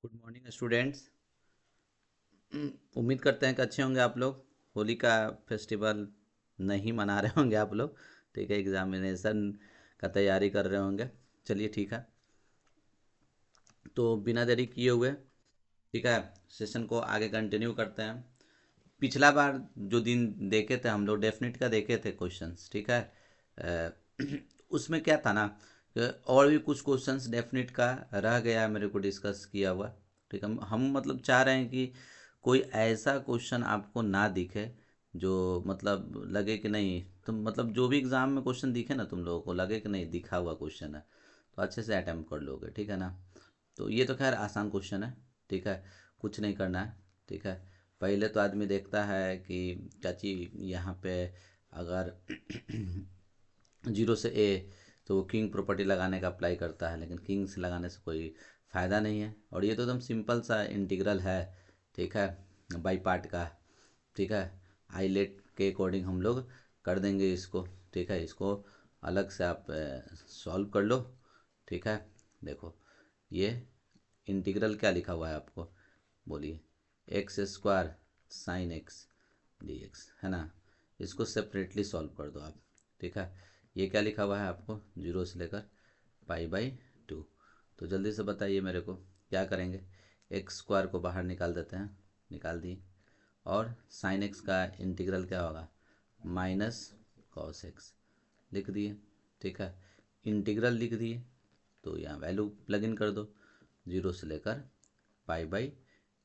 Good morning students. उम्मीद करते हैं कि अच्छे होंगे आप लोग। होली का फेस्टिवल नहीं मना रहे होंगे आप लोग। ठीक है, एग्जामिनेशन का तैयारी कर रहे होंगे। चलिए ठीक है, तो बिना देरी किए हुए ठीक है सेशन को आगे कंटिन्यू करते हैं। पिछला बार जो दिन देखे थे हम लोग डेफिनेट का देखे थे क्वेश्चंस, ठीक है। अ, उसमें क्या था ना कि और भी कुछ क्वेश्चंस डेफिनेट का रह गया है मेरे को डिस्कस किया हुआ। ठीक है, हम मतलब चाह रहे हैं कि कोई ऐसा क्वेश्चन आपको ना दिखे जो मतलब लगे कि नहीं तुम मतलब जो भी एग्ज़ाम में क्वेश्चन दिखे ना तुम लोगों को लगे कि नहीं दिखा हुआ क्वेश्चन है, तो अच्छे से अटैम्प्ट कर लोगे। ठीक है ना। तो ये तो खैर आसान क्वेश्चन है। ठीक है, कुछ नहीं करना है। ठीक है, पहले तो आदमी देखता है कि चाची यहाँ पे अगर जीरो से ए तो वो किंग प्रॉपर्टी लगाने का अप्लाई करता है, लेकिन किंग से लगाने से कोई फ़ायदा नहीं है। और ये तो एकदम सिंपल सा इंटीग्रल है। ठीक है, बाई पार्ट का। ठीक है, आईलेट के अकॉर्डिंग हम लोग कर देंगे इसको। ठीक है, इसको अलग से आप सॉल्व कर लो। ठीक है, देखो ये इंटीग्रल क्या लिखा हुआ है आपको, बोलिए। X square sine x d x है ना। इसको सेपरेटली सॉल्व कर दो आप। ठीक है, ये क्या लिखा हुआ है आपको, जीरो से लेकर पाई बाई टू। तो जल्दी से बताइए मेरे को क्या करेंगे। एक्स स्क्वायर को बाहर निकाल देते हैं, निकाल दिए। और साइन एक्स का इंटीग्रल क्या होगा, माइनस कॉस एक्स लिख दिए। ठीक है, इंटीग्रल लिख दिए, तो यहाँ वैल्यू प्लग इन कर दो, जीरो से लेकर पाई बाई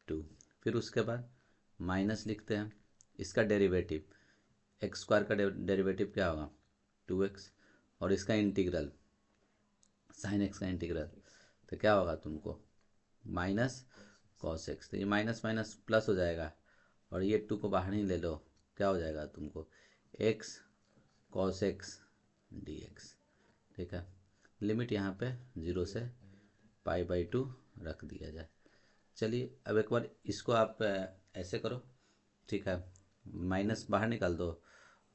टू। फिर उसके बाद माइनस लिखते हैं इसका डेरिवेटिव। एक्स स्क्वायर का डेरिवेटिव क्या होगा, टू एक्स। और इसका इंटीग्रल साइन एक्स का इंटीग्रल तो क्या होगा तुमको, माइनस कॉस एक्स। तो ये माइनस माइनस प्लस हो जाएगा, और ये टू को बाहर ही ले लो, क्या हो जाएगा तुमको, x cos x d x. ठीक है, लिमिट यहाँ पे जीरो से पाई बाई टू रख दिया जाए। चलिए अब एक बार इसको आप ऐसे करो। ठीक है, माइनस बाहर निकाल दो,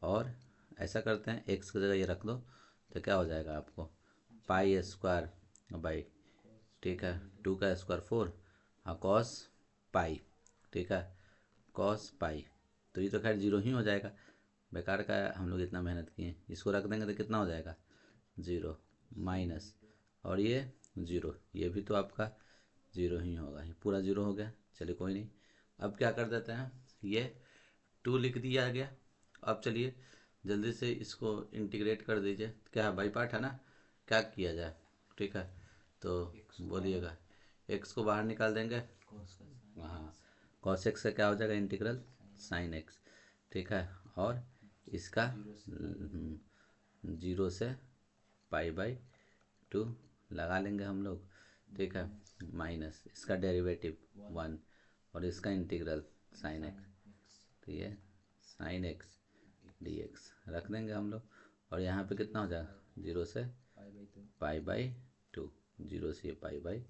और ऐसा करते हैं एक्स की जगह ये रख दो, तो क्या हो जाएगा आपको, पाई स्क्वायर बाई, ठीक है, टू का स्क्वायर फोर, हाँ कॉस पाई। ठीक है, कॉस पाई। तो ये तो खैर जीरो ही हो जाएगा, बेकार का हम लोग इतना मेहनत किए। इसको रख देंगे तो कितना हो जाएगा, ज़ीरो माइनस, और ये ज़ीरो, ये भी तो आपका ज़ीरो ही होगा, ये पूरा ज़ीरो हो गया। चलिए कोई नहीं, अब क्या कर देते हैं, ये टू लिख दिया गया। अब चलिए जल्दी से इसको इंटीग्रेट कर दीजिए, क्या है बाई पार्ट है ना, क्या किया जाए। ठीक है, तो बोलिएगा। एक्स को बाहर निकाल देंगे, हाँ कॉस एक्स का क्या हो जाएगा इंटीग्रल साइन एक्स। ठीक है, और इसका जीरो से पाई बाई टू लगा लेंगे हम लोग। ठीक है, माइनस इसका डेरिवेटिव वन, और इसका इंटीग्रल साइन एक्स। तो ये साइन एक्स डी एक्स रख देंगे हम लोग। और यहाँ पे कितना हो जाएगा, जीरो से पाई बाई टू, जीरो से ये पाई बाई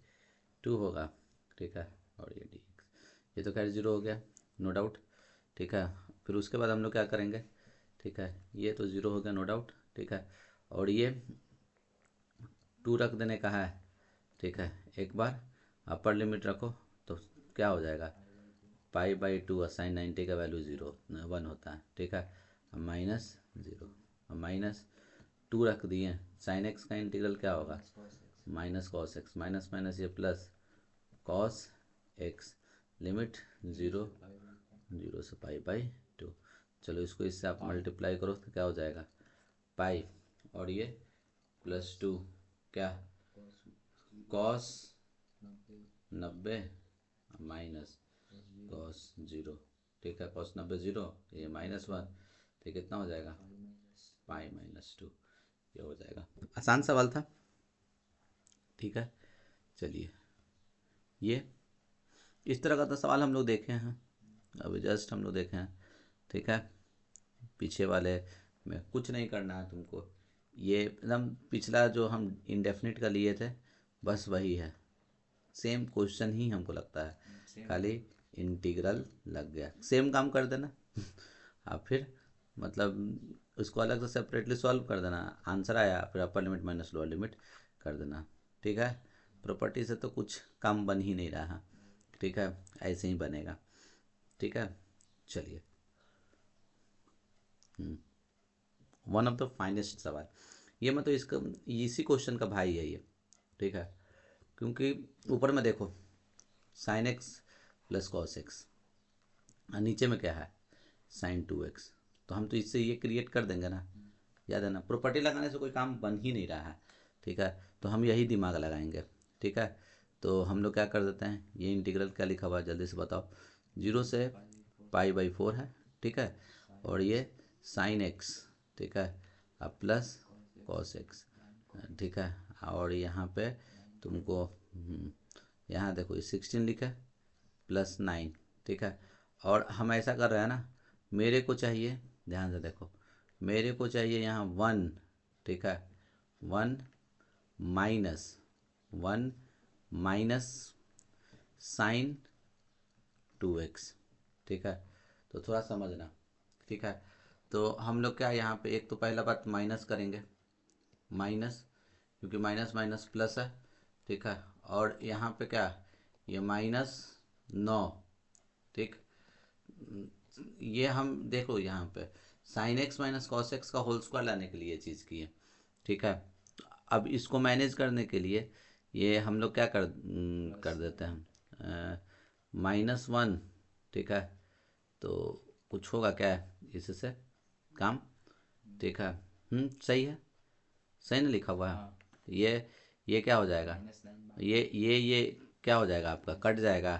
टू होगा। ठीक है, और ये डी एक्स, ये तो खैर ज़ीरो हो गया, नो डाउट। ठीक है, फिर उसके बाद हम लोग क्या करेंगे, ठीक है, ये तो ज़ीरो हो गया नो डाउट। ठीक है, और ये टू रख देने का है। ठीक है, एक बार अपर लिमिट रखो, तो क्या हो जाएगा, पाई बाई टू साइन 90 का वैल्यू ज़ीरो वन होता है। ठीक है, माइनस ज़ीरो, माइनस टू रख दिए, साइन एक्स का इंटीग्रल क्या होगा, minus cos x, minus minus ये plus cos x, limit zero, zero से पाई बाई टू। चलो इसको इससे आप मल्टीप्लाई करो तो क्या हो जाएगा, पाई, और ये प्लस टू, क्या कॉस नब्बे माइनस कॉस जीरो। ठीक है, कॉस नब्बे जीरो, ये माइनस वन, तो कितना हो जाएगा, पाई माइनस टू, ये हो जाएगा। आसान सवाल था। ठीक है, चलिए ये इस तरह का तो सवाल हम लोग देखे हैं, अभी जस्ट हम लोग देखे हैं। ठीक है, पीछे वाले में कुछ नहीं करना है तुमको, ये एकदम पिछला जो हम इंडेफिनिट का लिए थे बस वही है, सेम क्वेश्चन ही हमको लगता है, खाली इंटीग्रल लग गया, सेम काम कर देना। आप फिर मतलब उसको अलग से सेपरेटली सॉल्व कर देना, आंसर आया फिर upper limit minus lower limit कर देना। ठीक है, प्रॉपर्टी से तो कुछ काम बन ही नहीं रहा, ठीक है, ऐसे ही बनेगा, ठीक है। चलिए, वन ऑफ द फाइनेस्ट सवाल ये, मतलब इसका इसी क्वेश्चन का भाई है ये, ठीक है, क्योंकि ऊपर में देखो sine x plus cos x, और नीचे में क्या है साइन 2x, तो हम तो इससे ये क्रिएट कर देंगे ना, याद है ना, प्रॉपर्टी लगाने से कोई काम बन ही नहीं रहा है, ठीक है, तो हम यही दिमाग लगाएंगे, ठीक है। तो हम लोग क्या कर देते हैं, ये इंटीग्रल क्या लिखा हुआ है जल्दी से बताओ, 0 से π/4 है, ठीक है, और ये साइन एक्स, ठीक है, अब प्लस कॉस एक्स, ठीक है, और यहाँ पे तुमको यहाँ देखो ये 16 लिखा है प्लस 9, ठीक है, और हम ऐसा कर रहे हैं ना, मेरे को चाहिए, ध्यान से देखो, मेरे को चाहिए यहाँ 1, ठीक है, 1 माइनस साइन 2x, ठीक है, तो थोड़ा समझना, ठीक है। तो हम लोग क्या यहाँ पे एक तो पहला बात माइनस करेंगे, माइनस, क्योंकि माइनस माइनस प्लस है, ठीक है, और यहाँ पे क्या, ये -9, ठीक, ये हम देखो यहाँ पे sine x minus cos x का होल स्क्वायर लाने के लिए चीज़ की है, ठीक है। अब इसको मैनेज करने के लिए ये हम लोग क्या कर देते हैं -1, ठीक है, तो कुछ होगा क्या इससे काम, ठीक है, सही है, सही ना लिखा हुआ है, ये क्या हो जाएगा, ये क्या हो जाएगा आपका, कट जाएगा,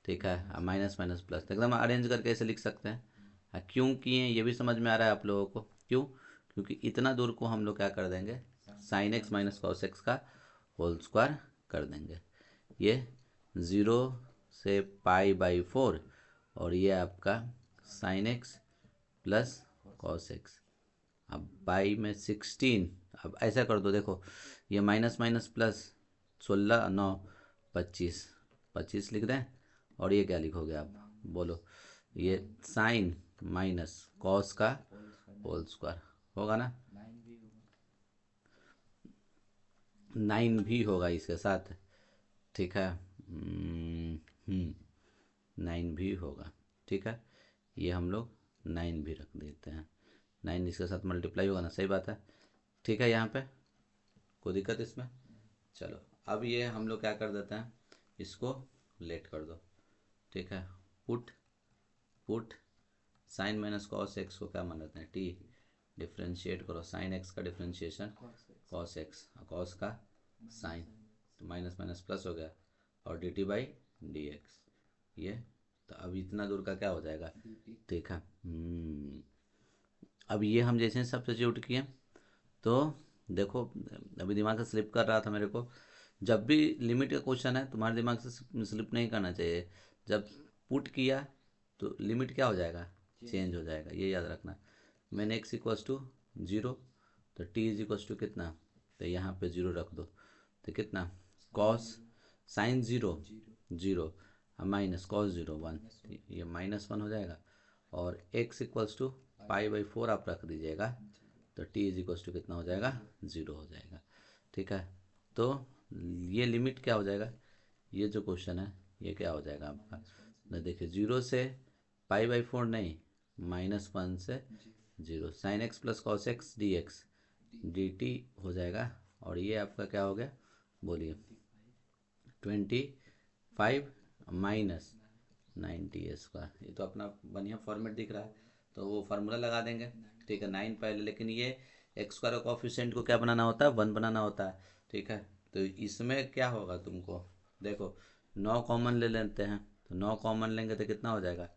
ठीक है, माइनस माइनस प्लस, तो एकदम अरेंज करके ऐसे लिख सकते हैं। क्यों किए ये भी समझ में आ रहा है आप लोगों को, क्यों, क्योंकि इतना दूर को हम लोग क्या कर देंगे, sine x minus cos x का होल स्क्वायर कर देंगे, ये 0 से π/4, और ये आपका sign x plus cos x, अब बाई में 16, अब ऐसा कर दो, देखो ये माइनस माइनस प्लस, 16 9 25, 25 लिख दें, और ये क्या लिखोगे आप, बोलो, ये साइन माइनस कॉस का होल स्क्वायर होगा ना, 9 भी होगा इसके साथ, ठीक है, 9 भी होगा, ठीक है, ये हम लोग 9 भी रख देते हैं, 9 इसके साथ मल्टीप्लाई होगा ना, सही बात है, ठीक है, यहाँ पे कोई दिक्कत इसमें, चलो अब ये हम लोग क्या कर देते हैं, इसको लेट कर दो, ठीक है, put put sine minus cos x को क्या मान लेते हैं टी, डिफ्रेंशिएट करो, साइन एक्स का डिफ्रेंशिएशन कॉस एक्स, कॉस का साइन, तो माइनस माइनस प्लस हो गया, और d t by d x, ये तो अब इतना दूर का क्या हो जाएगा, देखा, अब ये हम जैसे सब्स्टिट्यूट किए, तो देखो अभी दिमाग से स्लिप कर रहा था मेरे को, जब भी लिमिट का क्वेश्चन है तुम्हारे दिमाग से स्लिप नहीं करना चाहिए, जब पुट किया तो लिमिट क्या हो जाएगा, चेंज हो जाएगा, ये याद रखना, मैंने x इक्वल्स टू 0, तो t इज इक्वल्स टू कितना, तो यहाँ पे 0 रख दो, तो कितना कॉस साइन 0 0 माइनस कॉस 0 1, ये -1 हो जाएगा, और x इक्वल्स टू π/4 आप रख दीजिएगा, तो t इज इक्वल्स टू कितना हो जाएगा, 0 हो जाएगा, ठीक है। तो ये लिमिट क्या हो जाएगा, ये जो क्वेश्चन है ये क्या हो जाएगा आपका, ना देखिए 0 से π/4 नहीं, -1 से 0, sign x plus cos x d x d T हो जाएगा, और ये आपका क्या हो गया, बोलिए 25 माइनस 90 स्क्वायर, ये तो अपना बढ़िया फॉर्मेट दिख रहा है, तो वो फार्मूला लगा देंगे, ठीक है, 9 पहले, लेकिन ये एक्स स्क्वायर का कोफिशिएंट को क्या बनाना होता है, 1 बनाना होता है, ठीक है, तो इसमें क्या होगा तुमको, देखो 9 कॉमन ले लेते हैं, तो 9 कॉमन लेंगे तो कितना हो जाएगा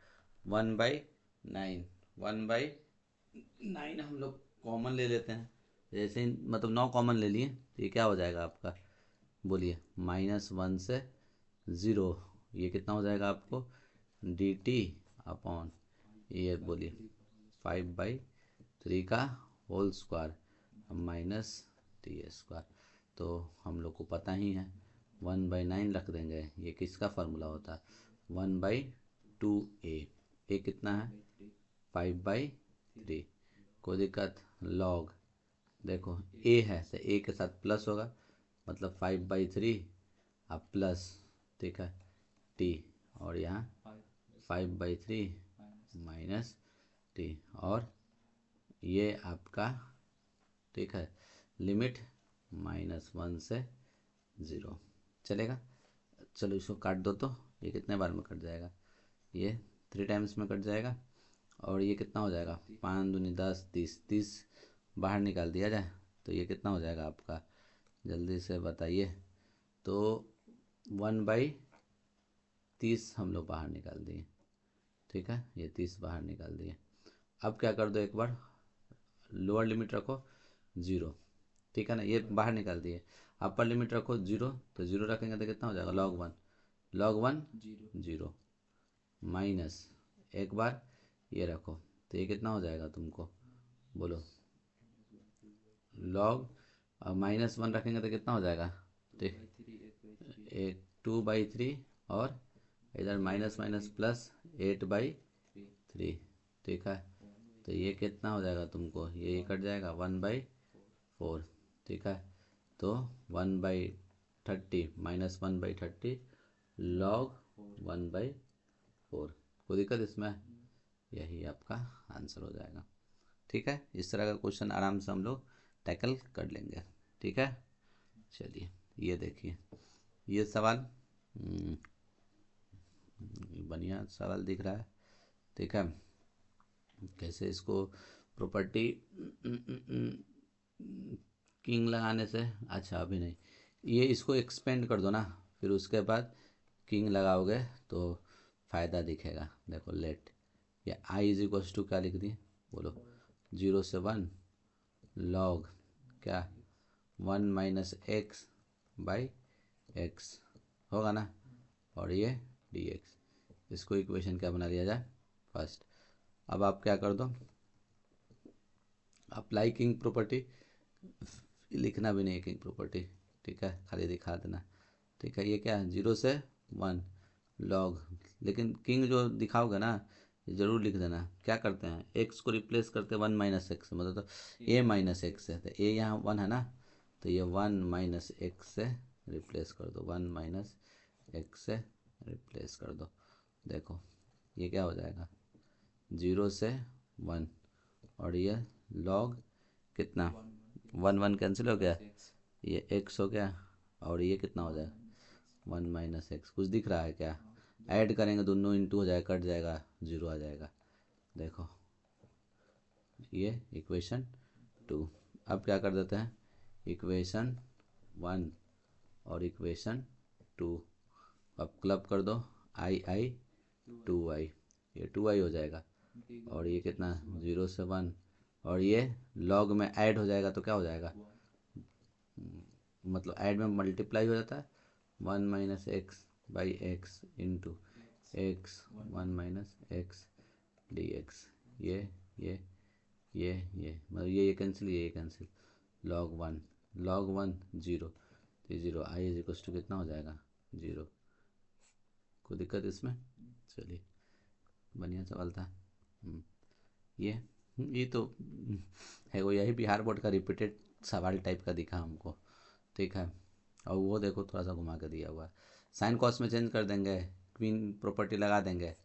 1/9, 1/9 हम लोग कॉमन ले लेते हैं, जैसे ही मतलब 9 कॉमन ले लिए, तो ये क्या हो जाएगा आपका, बोलिए -1 से 0, ये कितना हो जाएगा आपको डी टी अपॉन, ये बोलिए 5/3 का whole square minus t square, तो हम लोग को पता ही है 1/9 रख देंगे, ये किसका फार्मूला होता है 1/2a, ए कितना है 5/3, कोई दिक्कत, लॉग देखो ए है तो ए के साथ प्लस होगा, मतलब 5/3 अब प्लस, ठीक है, टी, और यहाँ 5/3 माइनस टी, और ये आपका, ठीक है, लिमिट -1 से 0 चलेगा। चलो इसको काट दो, तो ये कितने बार में कट जाएगा, ये 3 टाइम्स में कट जाएगा, और ये कितना हो जाएगा, 5 दूनी 10, 30 बाहर निकाल दिया जाए तो ये कितना हो जाएगा आपका, जल्दी से बताइए। तो 1/30 हम लोग बाहर निकाल दिए, ठीक है, ये 30 बाहर निकाल दिए। अब क्या कर दो, एक बार लोअर लिमिट रखो 0, ठीक है ना, ये बाहर निकाल दिए। अपर लिमिट रखो 0, तो 0 रखेंगे तो कितना हो जाएगा, log 1 0 माइनस, एक बार ये रखो तो ये कितना हो जाएगा तुमको, बोलो, log -1 रखेंगे तो कितना हो जाएगा, ठीक, 2/3, और इधर माइनस माइनस प्लस 8/3, ठीक है, तो ये कितना हो जाएगा तुमको, ये कट जाएगा 1/4, ठीक है, तो 1/30 -1/30 log 1/4, कोई दिक्कत इसमें, यही आपका आंसर हो जाएगा, ठीक है। इस तरह का क्वेश्चन आराम से हम लोग टैकल कर लेंगे, ठीक है। चलिए ये देखिए, ये सवाल बढ़िया सवाल दिख रहा है, ठीक है। कैसे इसको प्रॉपर्टी किंग लगाने से, अच्छा अभी नहीं, ये इसको एक्सपेंड कर दो ना, फिर उसके बाद किंग लगाओगे तो फ़ायदा दिखेगा। देखो लेट, ये आई इज इक्वल्स टू क्या लिख दिए, बोलो, 0 से 1 log क्या 1 माइनस एक्स बाई एक्स होगा ना, और ये dx, इसको इक्वेशन क्या बना लिया जाए, फर्स्ट। अब आप क्या कर दो, अप्लाई किंग प्रॉपर्टी, लिखना भी नहीं है किंग प्रॉपर्टी, ठीक है, खाली दिखा देना, ठीक है। ये क्या है, 0 से 1 log, लेकिन किंग जो दिखाओगे ना ये ज़रूर लिख देना। क्या करते हैं, एक्स को रिप्लेस करते हैं 1 माइनस एक्स, मतलब तो a माइनस एक्स है, तो a यहाँ 1 है ना, तो ये 1 माइनस एक्स से रिप्लेस कर दो, 1 माइनस एक्स से रिप्लेस कर दो। देखो ये क्या हो जाएगा, 0 से 1, और ये log कितना, 1 कैंसिल हो गया, ये x हो गया, और ये कितना हो जाएगा 1 माइनस एक्स, कुछ दिख रहा है क्या, ऐड करेंगे दोनों इंटू हो जाएगा, कट जाएगा, 0 आ जाएगा। देखो ये इक्वेशन 2। अब क्या कर देते हैं, इक्वेशन 1 और इक्वेशन 2 अब क्लब कर दो, आई 2i, ये 2i हो जाएगा, और ये कितना 0 से 1, और ये log में ऐड हो जाएगा तो क्या हो जाएगा, मतलब ऐड में मल्टीप्लाई हो जाता है, 1 minus x by x into x 1 minus x d x, ये मतलब ये कैंसिल, ये कैंसिल, log 1 0, तो 0 आई इज इक्वल टू कितना हो जाएगा 0, कोई दिक्कत इसमें। चलिए बढ़िया सवाल था। ये तो है वो, यही बिहार बोर्ड का रिपीटेड सवाल टाइप का दिखा हमको, ठीक है। और वो देखो थोड़ा सा घुमा कर दिया हुआ है, साइन कॉस में चेंज कर देंगे, क्वीन प्रॉपर्टी लगा देंगे,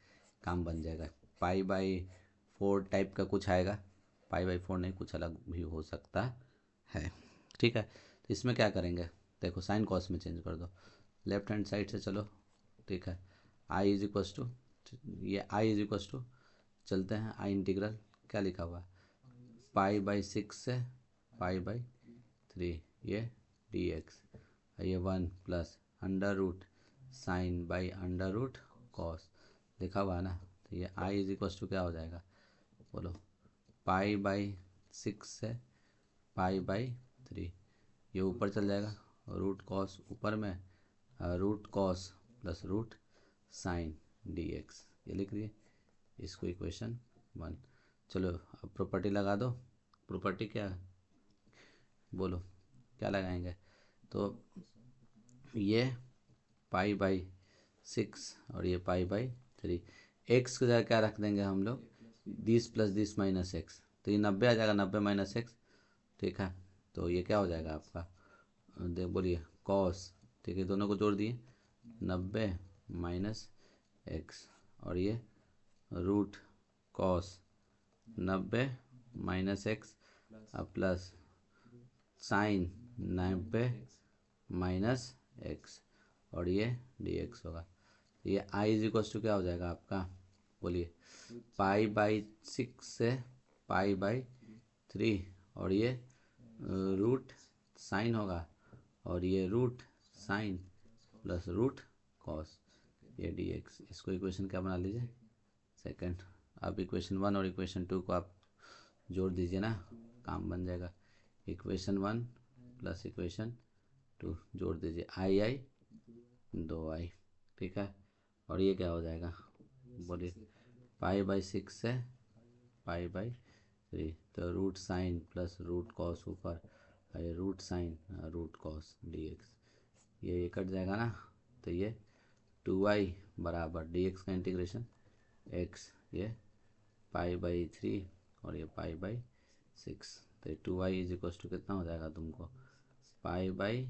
काम बन जाएगा। π/4 टाइप का कुछ आएगा, π/4 नहीं, कुछ अलग भी हो सकता है, ठीक है। तो इसमें क्या करेंगे, देखो साइन कॉस में चेंज कर दो, लेफ्ट हैंड साइड से चलो, ठीक है। आई इज इक्वल्स टू, ये आई इज इक्वल्स टू, चलते हैं आई इंटीग्रल, क्या लिखा हुआ है, π/6 से π/3, ये dx, ये 1 plus under root sine by under root cos लिखा हुआ है ना, तो ये आई इज इक्वल्स टू क्या हो जाएगा, बोलो, π/6 से π/3, ये ऊपर चल जाएगा, रूट कॉस ऊपर में, root cos plus root sine dx, ये लिख दिए, इसको इक्वेशन 1। चलो अब प्रॉपर्टी लगा दो, प्रॉपर्टी क्या है, बोलो क्या लगाएंगे, तो ये π/6 और ये π/3, एक्स की जगह क्या रख देंगे हम लोग, 20 प्लस 20 माइनस एक्स, तो ये 90 आ जाएगा, 90 माइनस एक्स, ठीक है। तो ये क्या हो जाएगा आपका, देख बोलिए, कॉस ठीक है, दोनों को जोड़ दिए 90 माइनस एक्स, और ये रूट कॉस 90 माइनस एक्स अब प्लस साइन 90 माइनस एक्स, और ये डी एक्स होगा। ये आई इज इक्वल टू क्या हो जाएगा आपका, बोलिए, पाई बाई 6 से पाई बाई 3, और ये रूट साइन होगा, और ये root sine plus root cos, ये डी एक्स। इसको इक्वेशन क्या बना लीजिए, सेकंड। अब इक्वेशन 1 और इक्वेशन 2 को आप जोड़ दीजिए ना, काम बन जाएगा। इक्वेशन 1 प्लस इक्वेशन 2 जोड़ दीजिए, आई आई 2i, ठीक है। और ये क्या हो जाएगा, बोलिए, पाई बाई 6 से पाई बाई 3, तो root sine plus root cos ऊपर, ये root sine root cos d x, ये कट जाएगा ना, तो ये 2i बराबर डी एक्स का इंटीग्रेशन x, ये पाई बाई 3 और ये पाई बाई 6, तो 2i इज इक्वल टू कितना हो जाएगा तुमको, pi by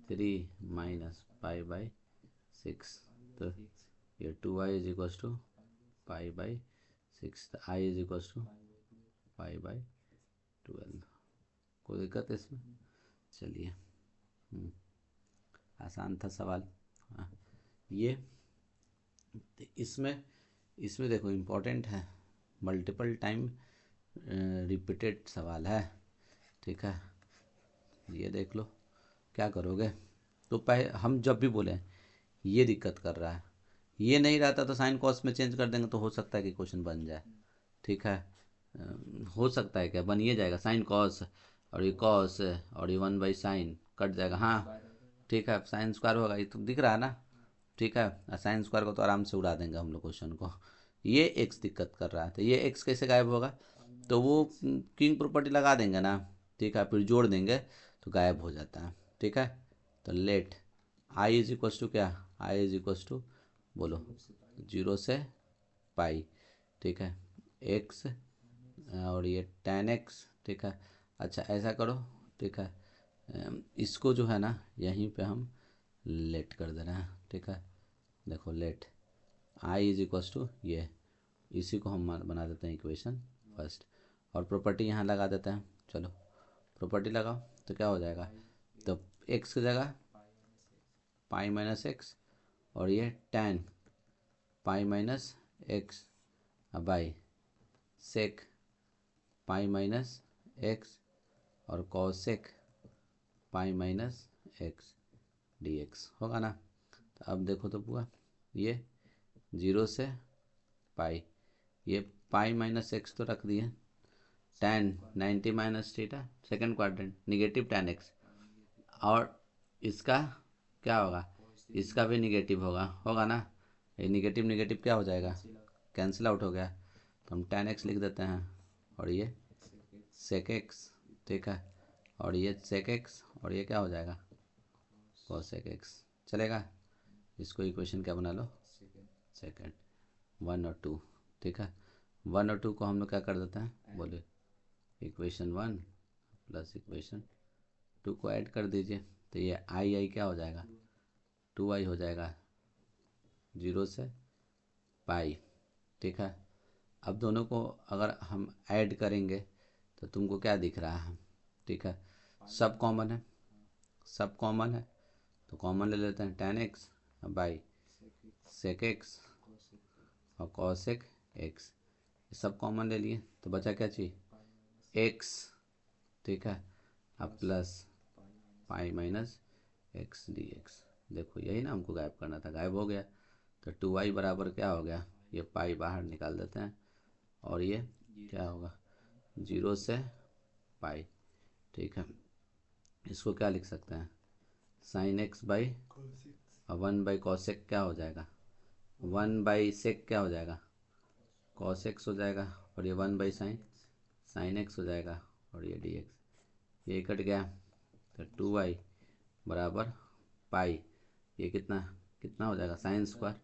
3 minus pi by 6, तो ये 2i is equal to pi by 6, तो i is equal to pi by 12। कोई दिक्कत है इसमें, चलिए, आसान था सवाल। हाँ, ये इसमें इसमें देखो इम्पोर्टेंट है, मल्टीपल टाइम रिपीटेड सवाल है, ठीक है। ये देख लो क्या करोगे, तो पहले हम जब भी बोले ये दिक्कत कर रहा है, ये नहीं रहता तो साइन कॉस में चेंज कर देंगे, तो हो सकता है कि क्वेश्चन बन जाए, ठीक है। हो सकता है क्या, बन ये जाएगा, साइन कॉस और ये कॉस और ये 1 बाई साइन कट जाएगा, हाँ ठीक है, साइन स्क्वायर होगा, ये तो दिख रहा है ना, ठीक है। साइन स्क्वायर को तो आराम से उड़ा देंगे हम लोग क्वेश्चन को। ये एक्स दिक्कत कर रहा है, तो ये एक्स कैसे गायब होगा, तो वो किंग प्रॉपर्टी लगा देंगे ना, ठीक है, फिर जोड़ देंगे तो गायब हो जाता है, ठीक है। तो let I is equal to क्या, आई इज इक्वल टू बोलो 0 से पाई, ठीक है, एक्स और ये tan x, ठीक है। अच्छा ऐसा करो, ठीक है, इसको जो है ना यहीं पे हम लेट कर दे रहे हैं, ठीक है। देखो let I is equal to ये, इसी को हम बना देते हैं इक्वेशन फर्स्ट, और प्रॉपर्टी यहाँ लगा देते हैं, चलो प्रॉपर्टी लगाओ, तो क्या हो जाएगा, तो x की जगह पाई माइनस एक्स, और ये tan pi minus x by sec pi minus x, और cosec pi minus x d x होगा ना। तो अब देखो तो बुआ, ये 0 से पाई, ये पाई माइनस एक्स तो रख दिए, tan 90 minus theta second quadrant negative tan x, और इसका क्या होगा, इसका भी निगेटिव होगा ना, ये निगेटिव निगेटिव क्या हो जाएगा, कैंसिल आउट हो गया, तो हम tan एक्स लिख देते हैं, और ये सेक एक्स, ठीक है, और ये सेक एक्स, और ये क्या हो जाएगा कॉसेक एक्स, चलेगा। इसको इक्वेशन क्या बना लो, सेकंड 1 और 2, ठीक है। 1 और 2 को हम लोग क्या कर देते हैं, बोले इक्वेशन 1 प्लस इक्वेशन 2 को ऐड कर दीजिए, तो ये आई क्या हो जाएगा, 2i हो जाएगा 0 से पाई, ठीक है। अब दोनों को अगर हम ऐड करेंगे तो तुमको क्या दिख रहा है, ठीक है, सब कॉमन है, सब कॉमन है, तो कॉमन ले लेते हैं tan x by sec x और कॉसेक एक्स, सब कॉमन ले लिए, तो बचा क्या चाहिए x, ठीक है, अब plus pi minus x d x, देखो यही ना हमको गायब करना था, गायब हो गया, तो 2i बराबर क्या हो गया, ये पाई बाहर निकाल देते हैं, और ये क्या होगा 0 से पाई, ठीक है। इसको क्या लिख सकते हैं, sine x by 1 by cosec क्या हो जाएगा, 1 बाई सेक क्या हो जाएगा कॉस एक्स हो जाएगा, और ये 1 बाई साइन एक्स हो जाएगा, और ये डी एक्स, ये कट गया, तो 2i बराबर पाई, ये कितना कितना हो जाएगा साइन स्क्वायर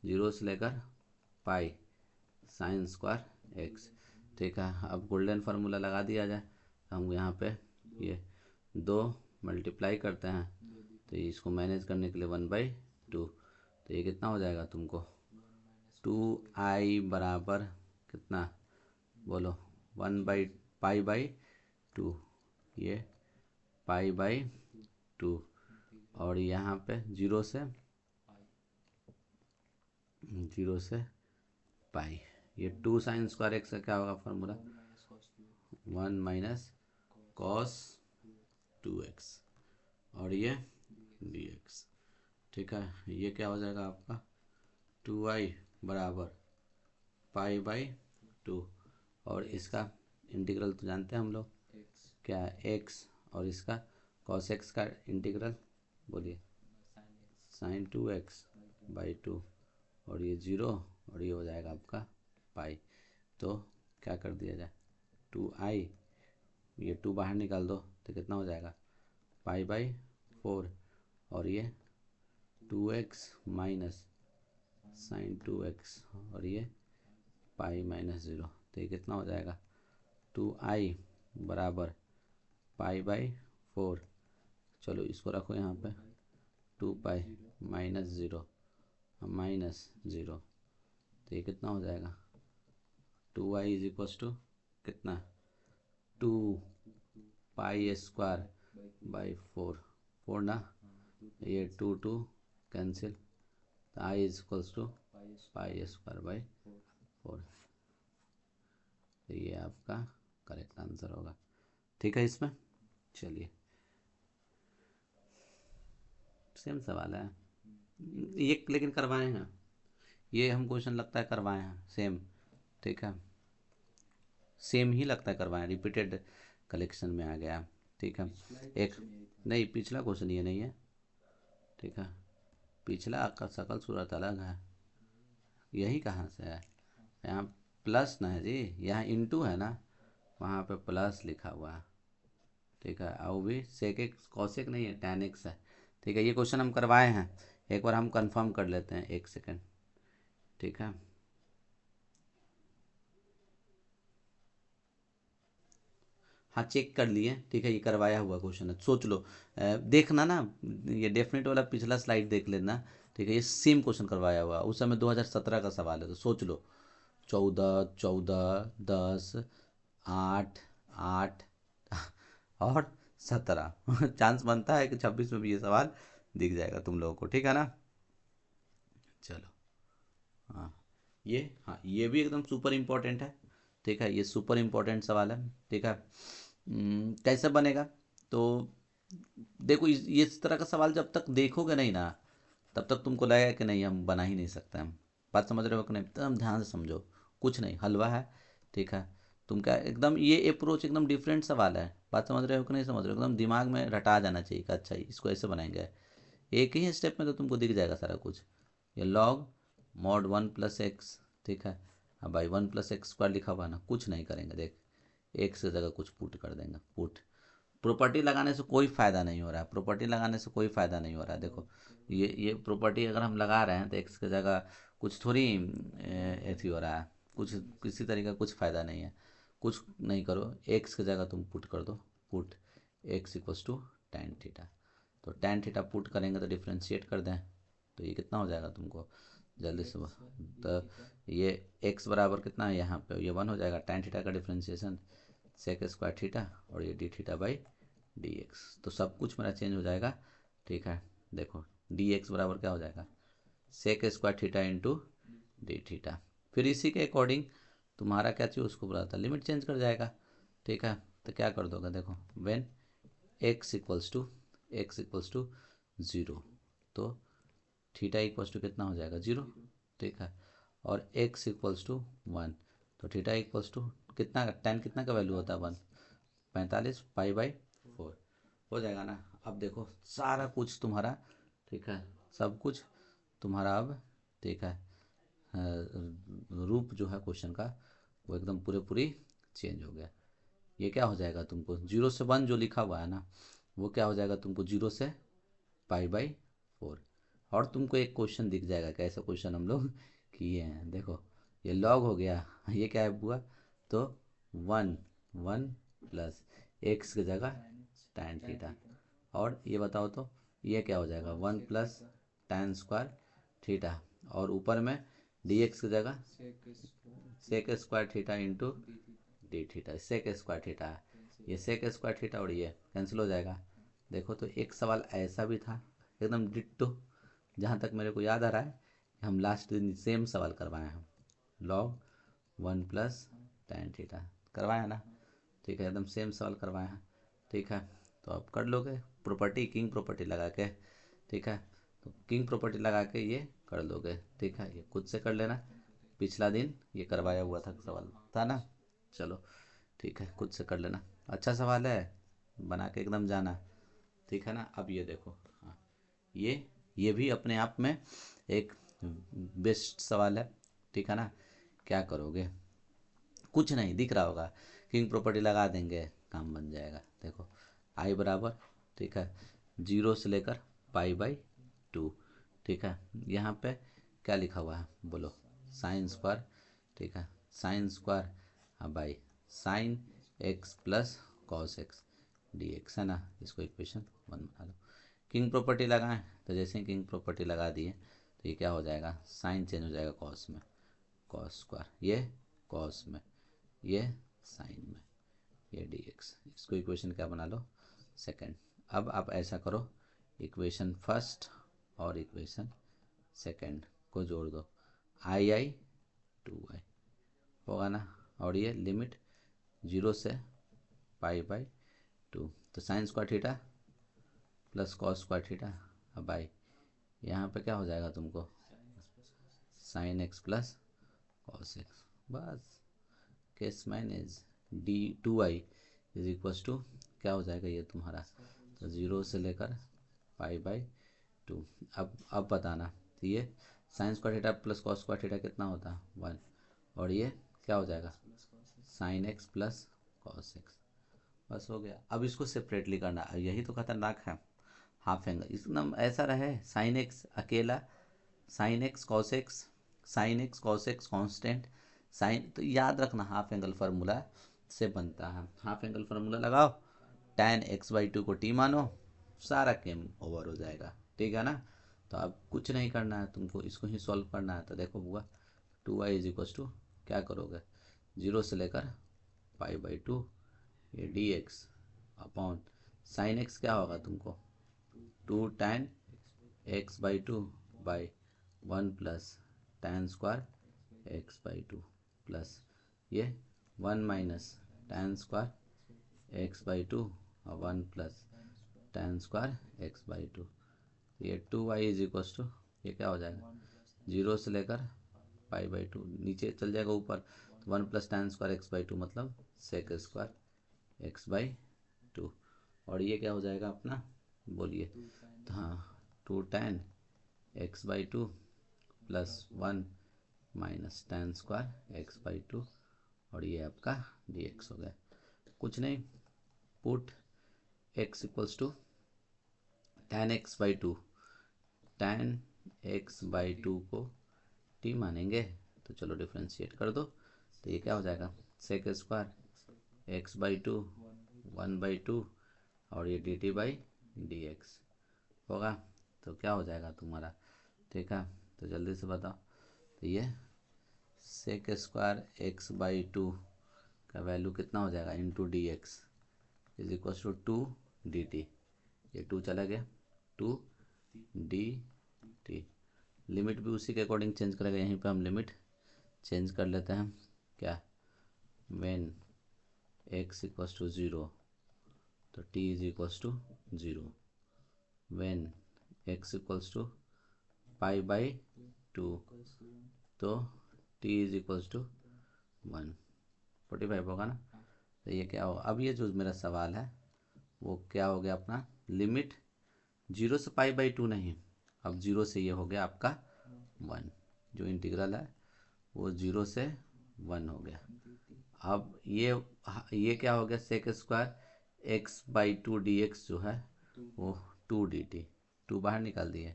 0 से लेकर पाई साइन स्क्वायर एक्स, ठीक है। अब गोल्डन फार्मूला लगा दिया जाए, हम यहाँ पे ये 2 मल्टीप्लाई करते हैं तो इसको मैनेज करने के लिए 1/2, तो ये कितना हो जाएगा तुमको 2i बराबर कितना बोलो 1/π/2, ये π/2, और यहाँ पे 0 से पाई, ये 2 sin² x का क्या होगा फॉर्मूला 1 - cos 2x, और ये dx। ठीक है, ये क्या हो जाएगा आपका 2i बराबर π/2, और इसका इंटीग्रल तो जानते हैं हम लोग क्या है x, और इसका cos x का इंटीग्रल बोलिए sin2x/2, और ये 0, और ये हो जाएगा आपका पाई। तो क्या कर दिया जाए 2i, ये 2 बाहर निकाल दो तो कितना हो जाएगा π/4, और ये 2x माइनस sin2x, और ये π-0, तो ये कितना हो जाएगा 2i बराबर π/4, चलो इसको रखो यहाँ पे 2π -0 -0, तो ये कितना हो जाएगा 2i इज इक्वल टू कितना 2π² 4 ना, ये 2 कैंसिल, तो i इज इक्वल टू π²/4, तो ये आपका करेक्ट आंसर होगा। ठीक है, इसमें चलिए सेम सवाल है ये, लेकिन करवाए हैं ये, हम क्वेश्चन लगता है करवाए हैं सेम। ठीक है, सेम ही लगता है करवाए, रिपीटेड कलेक्शन में आ गया। ठीक है, एक नहीं पिछला क्वेश्चन ये नहीं है। ठीक है, पिछला का शकल सूरत अलग है, यही कहाँ से है, यहाँ प्लस ना है जी, यहाँ इंटू है ना, वहाँ पे प्लस लिखा हुआ है। ठीक है, और भी सेक एक्स कॉसेक नहीं है, tan x है। ठीक है, ये क्वेश्चन हम करवाए हैं, एक बार हम कंफर्म कर लेते हैं, एक सेकेंड। ठीक है, हाँ चेक कर लिए। ठीक है, ये करवाया हुआ क्वेश्चन है, सोच लो देखना ना, ये डेफिनेट वाला पिछला स्लाइड देख लेना। ठीक है, ये सेम क्वेश्चन करवाया हुआ, उस समय 2017 का सवाल है, तो सोच लो 14 14 10 8 8 और 17 चांस बनता है कि 26 में भी ये सवाल दिख जाएगा तुम लोगों को। ठीक है ना, चलो हाँ ये भी एकदम सुपर इम्पोर्टेंट है। ठीक है, ये सुपर इम्पोर्टेंट सवाल है। ठीक है, कैसे बनेगा, तो देखो इस तरह का सवाल जब तक देखोगे नहीं ना, तब तक तुमको लगेगा कि नहीं हम बना ही नहीं सकते हम। बात समझ रहे हो कि नहीं, एकदम ध्यान से समझो, कुछ नहीं हलवा है। ठीक है, तुम क्या एकदम ये अप्रोच एकदम डिफरेंट सवाल है, बात समझ रहे हो कि नहीं समझ रहे हो, एकदम दिमाग में रटा जाना चाहिए कि अच्छा इसको ऐसे बनाएंगे, एक ही स्टेप में तो तुमको दिख जाएगा सारा कुछ। ये लॉग मॉड 1+x। ठीक है, अब भाई 1+x² लिखा हुआ ना, कुछ नहीं करेंगे, देख एक्स की जगह कुछ पुट कर देंगे, पुट। प्रॉपर्टी लगाने से कोई फ़ायदा नहीं हो रहा है, प्रॉपर्टी लगाने से कोई फ़ायदा नहीं हो रहा है। देखो ये प्रॉपर्टी अगर हम लगा रहे हैं तो एक्स की जगह कुछ थोड़ी ऐसी हो रहा है, कुछ किसी तरीके का कुछ फ़ायदा नहीं है। कुछ नहीं करो, एक्स की जगह तुम पुट कर दो, पुट x = tan थीटा, तो tan थीटा पुट करेंगे तो डिफ्रेंशिएट कर दें, तो ये कितना हो जाएगा तुमको जल्दी से, तो ये x बराबर कितना है यहाँ पे, ये 1 हो जाएगा, tan थीटा का डिफ्रेंशिएशन sec² थीटा, और ये d∅/dx, तो सब कुछ मेरा चेंज हो जाएगा। ठीक है, देखो dx बराबर क्या हो जाएगा sec² theta into d theta, फिर इसी के अकॉर्डिंग तुम्हारा क्या चाहिए उसको बुलाता लिमिट चेंज कर जाएगा। ठीक है, तो क्या कर दोगे, देखो व्हेन x = 0, तो थीटा = कितना हो जाएगा 0। ठीक है, और x = 1, तो थीटा = कितना, tan कितना का वैल्यू होता है 1, 45 π/4 हो जाएगा ना। अब देखो सारा कुछ तुम्हारा, ठीक है, सब कुछ तुम्हारा अब, ठीक है, रूप जो है क्वेश्चन का वो एकदम पूरी चेंज हो गया। ये क्या हो जाएगा तुमको 0 से 1 जो लिखा हुआ है ना, वो क्या हो जाएगा तुमको 0 से π/4, और तुमको एक क्वेश्चन दिख जाएगा, कैसा क्वेश्चन हम लोग किए हैं, देखो ये लॉग हो गया, ये क्या है हुआ, तो 1 प्लस x की जगह tan थीटा, और ये बताओ तो ये क्या हो जाएगा 1 प्लस tan स्क्वायर थीटा, और ऊपर में dx की जगह sec square theta into d theta, sec square theta है, ये सेक स्क्वायर थीटा और ये कैंसिल हो जाएगा। देखो तो एक सवाल ऐसा भी था एकदम डिट्टो, जहाँ तक मेरे को याद आ रहा है हम लास्ट दिन सेम सवाल करवाए हैं, लॉग 1 प्लस tan थीटा करवाया ना, ठीक है, एकदम सेम सवाल करवाए हैं, ठीक है। तो आप कर लोगे प्रॉपर्टी, किंग प्रॉपर्टी लगा के, ठीक है, तो किंग प्रॉपर्टी लगा के ये कर लोगे, ठीक है, ये खुद से कर लेना, पिछला दिन ये करवाया हुआ था सवाल था ना। चलो ठीक है, खुद से कर लेना, अच्छा सवाल है, बना के एकदम जाना, ठीक है ना। अब ये देखो, हाँ, ये भी अपने आप में एक बेस्ट सवाल है, ठीक है ना। क्या करोगे, कुछ नहीं दिख रहा होगा, किंग प्रॉपर्टी लगा देंगे, काम बन जाएगा। देखो आई बराबर, ठीक है, 0 से लेकर π/2, ठीक है। यहाँ पे क्या लिखा हुआ है बोलो, साइन स्क्वायर, ठीक है, sine square by sine x plus cos x d x, है ना। इसको इक्वेशन 1 बना लो। किंग प्रॉपर्टी लगाएं, तो जैसे ही किंग प्रॉपर्टी लगा दिए तो ये क्या हो जाएगा, साइन चेंज हो जाएगा कॉस में, कॉस स्क्वायर, ये कॉस में, ये साइन में, ये डी एक्स, इसको इक्वेशन क्या बना लो, सेकंड। अब आप ऐसा करो, इक्वेशन फर्स्ट और इक्वेशन सेकंड को जोड़ दो, आई 2i होगा ना, और ये लिमिट 0 से π/2, तो sine square theta plus cos square theta, अब बाई यहाँ पे क्या हो जाएगा तुमको, sine x plus cos x, बस case manage. d2i is equals to क्या हो जाएगा ये तुम्हारा, तो 0 से लेकर π/2। अब बताना, तो ये sign square theta plus cos square theta कितना होता है 1, और ये क्या हो जाएगा sign x plus cos x, बस हो गया। अब इसको सेपरेटली करना, यही तो खतरनाक है, हाफ एंगल एकदम ऐसा रहे, साइन एक्स अकेला, sine x cos x, sine x cos x constant, sine, तो याद रखना हाफ एंगल फार्मूला से बनता है, हाफ एंगल फार्मूला लगाओ, tan x/2 को t मानो, सारा गेम ओवर हो जाएगा, ठीक है ना। तो अब कुछ नहीं करना है तुमको, इसको ही सॉल्व करना है। तो देखो हुआ 2i इज इक्वल टू क्या करोगे, 0 से लेकर π/2, ये d x upon sine x क्या होगा तुमको 2 tan x/2 by 1 plus tan square x/2 plus ये 1 माइनस tan स्क्वायर x/2 और 1 प्लस tan स्क्वायर x/2, ये 2y इज इक्वल्स टू ये क्या हो जाएगा 0 से लेकर π/2, नीचे चल जाएगा ऊपर, 1 प्लस tan स्क्वायर x/2 मतलब सेक स्क्वायर x/2, और ये क्या हो जाएगा अपना बोलिए, हाँ 2 tan x/2 plus 1 minus tan square x/2, और ये आपका dx हो गया। कुछ नहीं, put x equals to tan x/2, tan x/2 को t मानेंगे, तो चलो डिफ्रेंशिएट कर दो, तो ये क्या हो जाएगा सेक स्क्वायर x/2 1/2, और ये dt/dx होगा, तो क्या हो जाएगा तुम्हारा, ठीक है। तो जल्दी से बताओ, तो ये सेक स्क्वायर x/2 का वैल्यू कितना हो जाएगा into d x is equal to 2 dt, ये 2 चला गया 2 dt, लिमिट भी उसी के अकॉर्डिंग चेंज करेगा, यहीं पे हम लिमिट चेंज कर लेते हैं, क्या व्हेन x इक्वल्स टू 0 तो t is equals to 0, when x equals to π/2 तो t इज इक्वल्स टू 145 होगा ना। तो ये क्या होगा, अब ये जो मेरा सवाल है वो क्या हो गया अपना, लिमिट 0 से π/2 नहीं, अब 0 से ये हो गया आपका 1, जो इंटीग्रल है वो 0 से 1 हो गया। अब ये क्या हो गया सेक स्क्वायर x/2 dx जो है वो 2 dt, 2 बाहर निकाल दिए,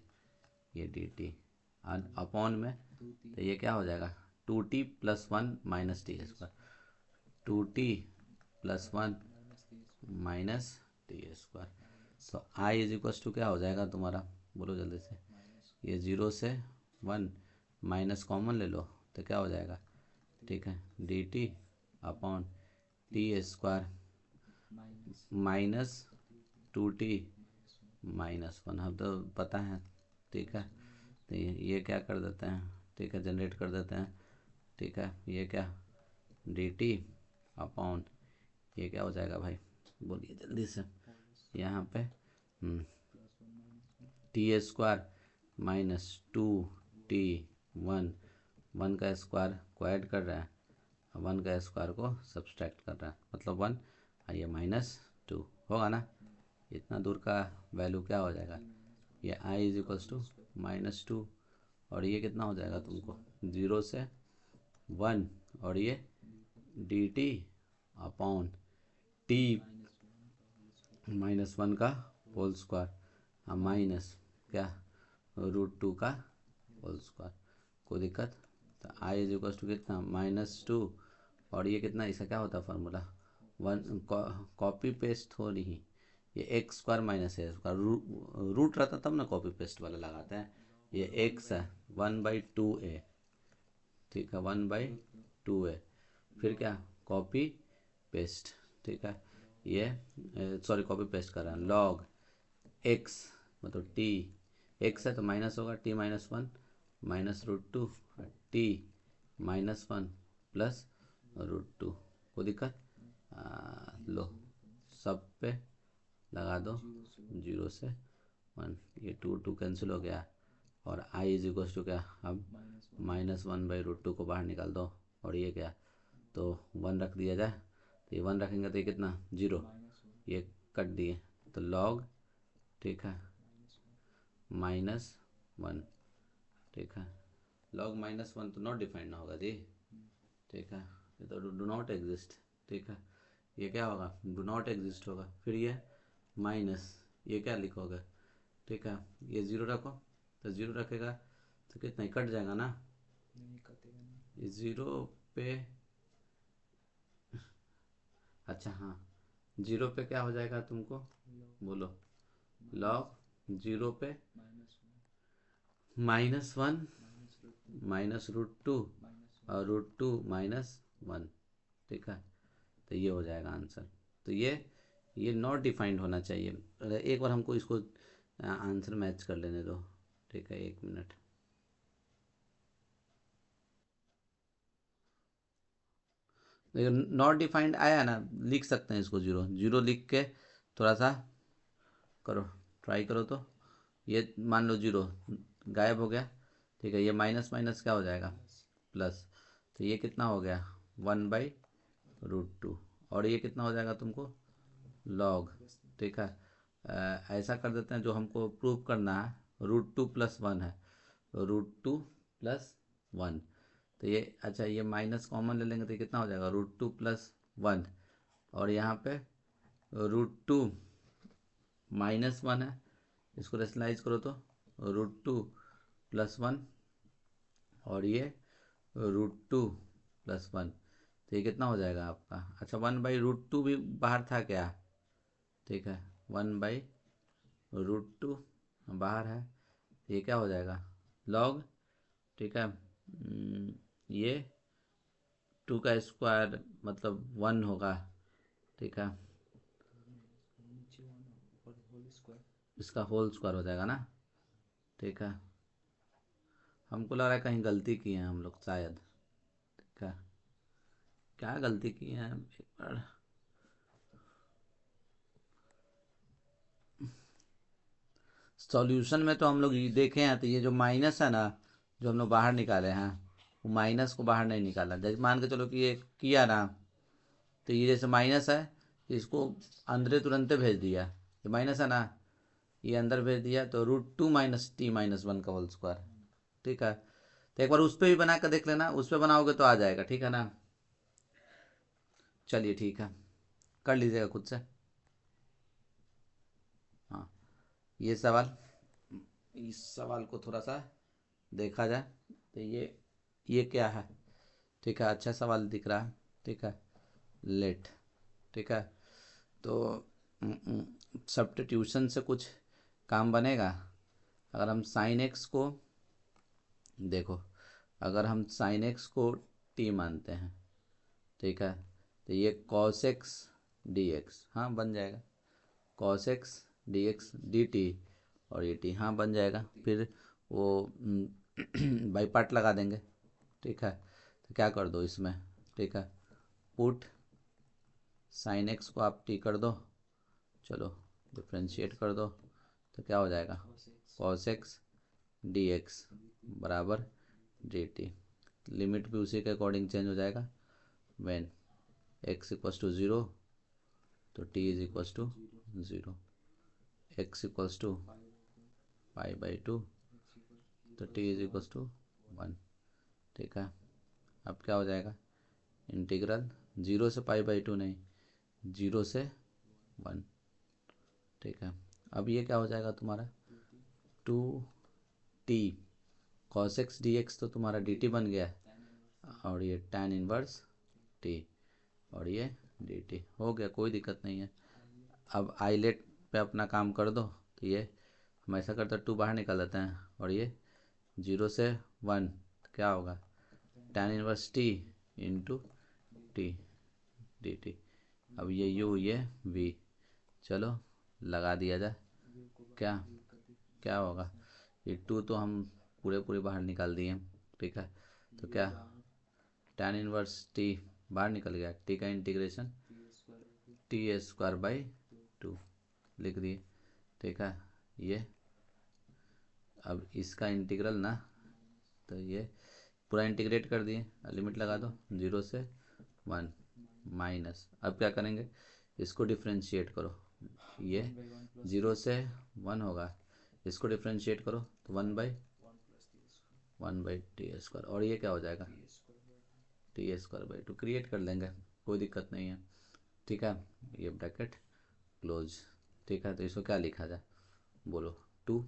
ये dt अपॉन में, तो ये क्या हो जाएगा 2t plus 1 minus t square, 2t plus 1 minus t square, तो आई इज इक्वल टू क्या हो जाएगा तुम्हारा, बोलो जल्दी से। ये 0 से 1 माइनस कॉमन ले लो तो क्या हो जाएगा, ठीक है, D T upon T square minus 2t minus 1, हम तो पता है, ठीक है। तो ये क्या कर देते हैं, ठीक है, जनरेट कर देते हैं, ठीक है। ये क्या डी टी अपॉन ये क्या हो जाएगा भाई, बोलिए जल्दी से। यहाँ पे टी स्क्वायर माइनस 2t 1 का स्क्वायर को ऐड कर रहा है, 1 का स्क्वायर को सब्सट्रैक्ट कर रहा है, मतलब 1 और ये -2 होगा ना। इतना दूर का वैल्यू क्या हो जाएगा, ये i इज इक्वल्स टू -2 और ये कितना हो जाएगा तुमको 0 से 1 और ये डी टी अपॉन टी -1 का होल स्क्वायर माइनस क्या √2 का होल स्क्वायर, कोई दिक्कत। तो i इज इक्वल्स टू कितना -2 और ये कितना, इसका क्या होता है फार्मूला 1, कॉपी पेस्ट हो रही, ये एक्स स्क्वायर माइनस ए स्क्वायर, रूट रहता तब ना कॉपी पेस्ट वाला लगाते हैं। ये एक्स है 1/2a, ठीक है, 1/2a, फिर क्या कॉपी पेस्ट, ठीक है। ये सॉरी कॉपी पेस्ट कर रहा है, लॉग एक्स मतलब टी, एक्स है तो माइनस होगा t-1 माइनस √2 टी -1 प्लस √2, कोई दिक्कत। लो सब पे लगा दो 0 से 1, ये 2 कैंसिल हो गया और i इज इक्वल टू क्या, अब -1/√2 को बाहर निकाल दो और ये क्या, तो 1 रख दिया जाए, तो ये 1 रखेंगे तो ये कितना 0, ये कट दिए तो लॉग, ठीक है, -1, ठीक है, लॉग -1 तो नॉट डिफाइंड ना होगा जी, ठीक है, ये तो डू नॉट एग्जिस्ट, ठीक है। ये क्या होगा, डू नॉट एग्जिस्ट होगा, फिर ये माइनस, ये क्या लिखोगे, ठीक है, ये 0 रखो, तो 0 रखेगा तो कितना ही कट जाएगा ना, ये 0 पे, अच्छा हाँ 0 पे क्या हो जाएगा तुमको, बोलो, लॉग 0 पे -1 माइनस √2 और √2 -1, ठीक है। तो ये हो जाएगा आंसर। तो ये नॉट डिफाइंड होना चाहिए। एक बार हमको इसको आंसर मैच कर लेने दो, ठीक है, 1 मिनट। लेकिन नॉट डिफाइंड आया ना, लिख सकते हैं इसको 0 0 लिख के थोड़ा सा करो, ट्राई करो, तो ये मान लो 0 गायब हो गया, ठीक है, ये माइनस माइनस क्या हो जाएगा प्लस, तो ये कितना हो गया 1/√2 और ये कितना हो जाएगा तुमको लॉग, ठीक है। ऐसा कर देते हैं, जो हमको प्रूव करना है √2 + 1 है, √2 + 1, तो ये अच्छा ये माइनस कॉमन ले लेंगे तो ये कितना हो जाएगा √2 + 1 और यहाँ पे √2 -1 है, इसको रेशनलाइज करो तो √2 + 1 और ये √2 + 1, तो ये कितना हो जाएगा आपका, अच्छा 1/√2 भी बाहर था क्या, ठीक है, 1/√2 बाहर है, ये क्या हो जाएगा लॉग, ठीक है, ये 2 का स्क्वायर मतलब 1 होगा, ठीक है, इसका होल स्क्वायर हो जाएगा ना, ठीक है। हमको लग रहा है कहीं गलती की है हम लोग शायद, ठीक है, क्या गलती की है एक बार, सॉल्यूशन में तो हम लोग ये देखे हैं, तो ये जो माइनस है ना, जो हम लोग बाहर निकाले हैं, वो माइनस को बाहर नहीं निकाला, जैसे मान के चलो कि ये किया ना, तो ये जैसे माइनस है, इसको अंदर तुरंत भेज दिया, ये माइनस है ना, ये अंदर भेज दिया, तो √2 - t-1 का होल स्क्वायर, ठीक है। तो एक बार उस पर भी बना कर देख लेना, उस पर बनाओगे तो आ जाएगा, ठीक है ना। चलिए ठीक है, कर लीजिएगा खुद से। हाँ ये सवाल, इस सवाल को थोड़ा सा देखा जाए, तो ये क्या है, ठीक है, अच्छा सवाल दिख रहा है, ठीक है, लेट, ठीक है। तो सब्स्टिट्यूशन से कुछ काम बनेगा। अगर हम साइन एक्स को देखो, अगर हम साइन एक्स को टी मानते हैं, ठीक है, तो ये कॉस एक्स डी एक्स, हाँ बन जाएगा, cos x d x d T, और ये टी हाँ बन जाएगा। फिर वो बाई पार्ट लगा देंगे, ठीक है। तो क्या कर दो इसमें, ठीक है, पुट साइन एक्स को आप टी कर दो, चलो डिफ्रेंशिएट कर दो, तो क्या हो जाएगा, कॉस एक्स डी एक्स बराबर डी टी। लिमिट भी उसी के अकॉर्डिंग चेंज हो जाएगा। When x equals to zero तो t is equals to zero, x equals to pi by two तो t is equals to one, ठीक है। अब क्या हो जाएगा, इंटीग्रल जीरो से पाई बाई टू नहीं, जीरो से वन, ठीक है। अब ये क्या हो जाएगा तुम्हारा, two t cos x d x तो तुम्हारा डी टी बन गया है, और ये tan इनवर्स टी, और ये डी टी हो गया, कोई दिक्कत नहीं है। अब आइलेट पे अपना काम कर दो, तो ये हम ऐसा करते हैं, टू बाहर निकाल लेते हैं, और ये जीरो से वन तो क्या होगा, tan inverse T into T d T. अब ये यू ये वी, चलो लगा दिया जाए, क्या क्या होगा, ये टू तो हम पूरे पूरे बाहर निकाल दिए, ठीक है। तो क्या tan इनवर्स टी बाहर निकल गया, टी का integration T square by two लिख दिए, ठीक है। ये अब इसका इंटीग्रल ना, तो ये पूरा इंटीग्रेट कर दिए, लिमिट लगा दो जीरो से वन माइनस, अब क्या करेंगे, इसको डिफ्रेंशिएट करो, ये जीरो से वन होगा, इसको डिफ्रेंशिएट करो तो वन बाई टी स्क्वायर, और ये क्या हो जाएगा, T square by two create कर लेंगे, कोई दिक्कत नहीं है, ठीक है। ये ब्रैकेट क्लोज, ठीक है। तो इसको क्या लिखा जाए, बोलो, टू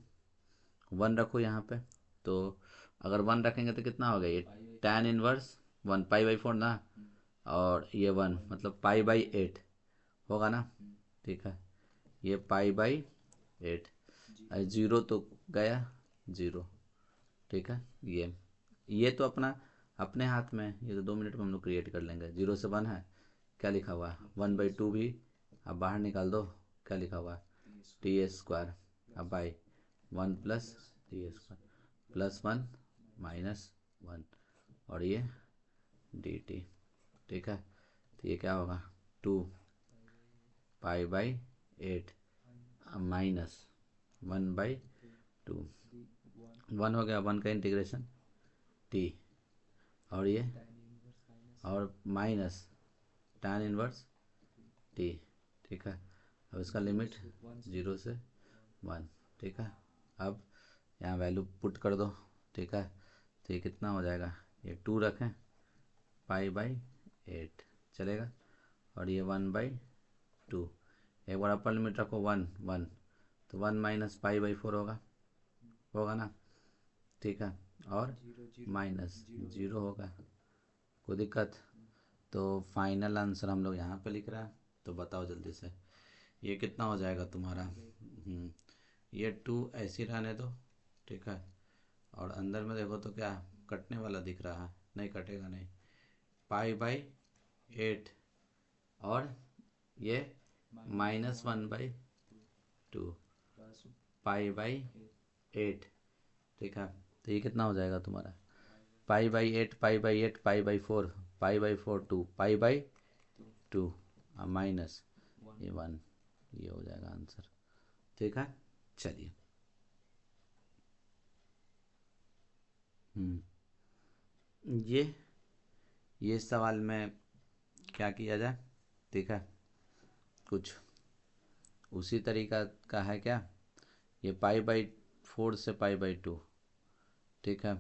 वन रखो यहाँ पे, तो अगर वन रखेंगे तो कितना हो गया, ये tan inverse one pi by four ना, और ये वन मतलब पाई बाई एट होगा ना, ठीक है। ये पाई बाई एट, ज़ीरो तो गया ज़ीरो, ठीक है। ये तो अपना अपने हाथ में है, ये तो 2 मिनट में हम लोग क्रिएट कर लेंगे। जीरो से वन है, क्या लिखा हुआ है, वन बाई टू भी अब बाहर निकाल दो, क्या लिखा हुआ है, टी स्क्वायर, अब by one plus t square plus one minus one, और ये डी टी, ठीक है। तो ये क्या होगा, two pi by eight minus one by two, one हो गया, वन का इंटीग्रेशन टी, और ये और माइनस tan इनवर्स टी, ठीक है। अब इसका लिमिट जीरो से वन, ठीक है। अब यहाँ वैल्यू पुट कर दो, ठीक है। तो ये कितना हो जाएगा, ये टू रखें पाई बाई एट चलेगा, और ये वन बाई टू, एक बार अपर लिमिट रखो वन वन, तो one minus pi by four होगा ना, ठीक है, और माइनस जीरो होगा, कोई दिक्कत। तो फाइनल आंसर हम लोग यहाँ पे लिख रहे हैं, तो बताओ जल्दी से ये कितना हो जाएगा तुम्हारा, ये टू ऐसे रहने दो, ठीक है। और अंदर में देखो तो क्या कटने वाला दिख रहा है, नहीं कटेगा नहीं, पाई बाई एट, और ये minus one by two pi by eight, ठीक है। तो ये कितना हो जाएगा तुम्हारा, pi by eight pi by eight pi by four pi by four two pi by two minus ये वन, ये हो जाएगा आंसर, ठीक है। चलिए, ये सवाल में क्या किया जाए, ठीक है, कुछ उसी तरीका का है क्या, ये पाई बाई फोर से पाई बाई टू, ठीक है।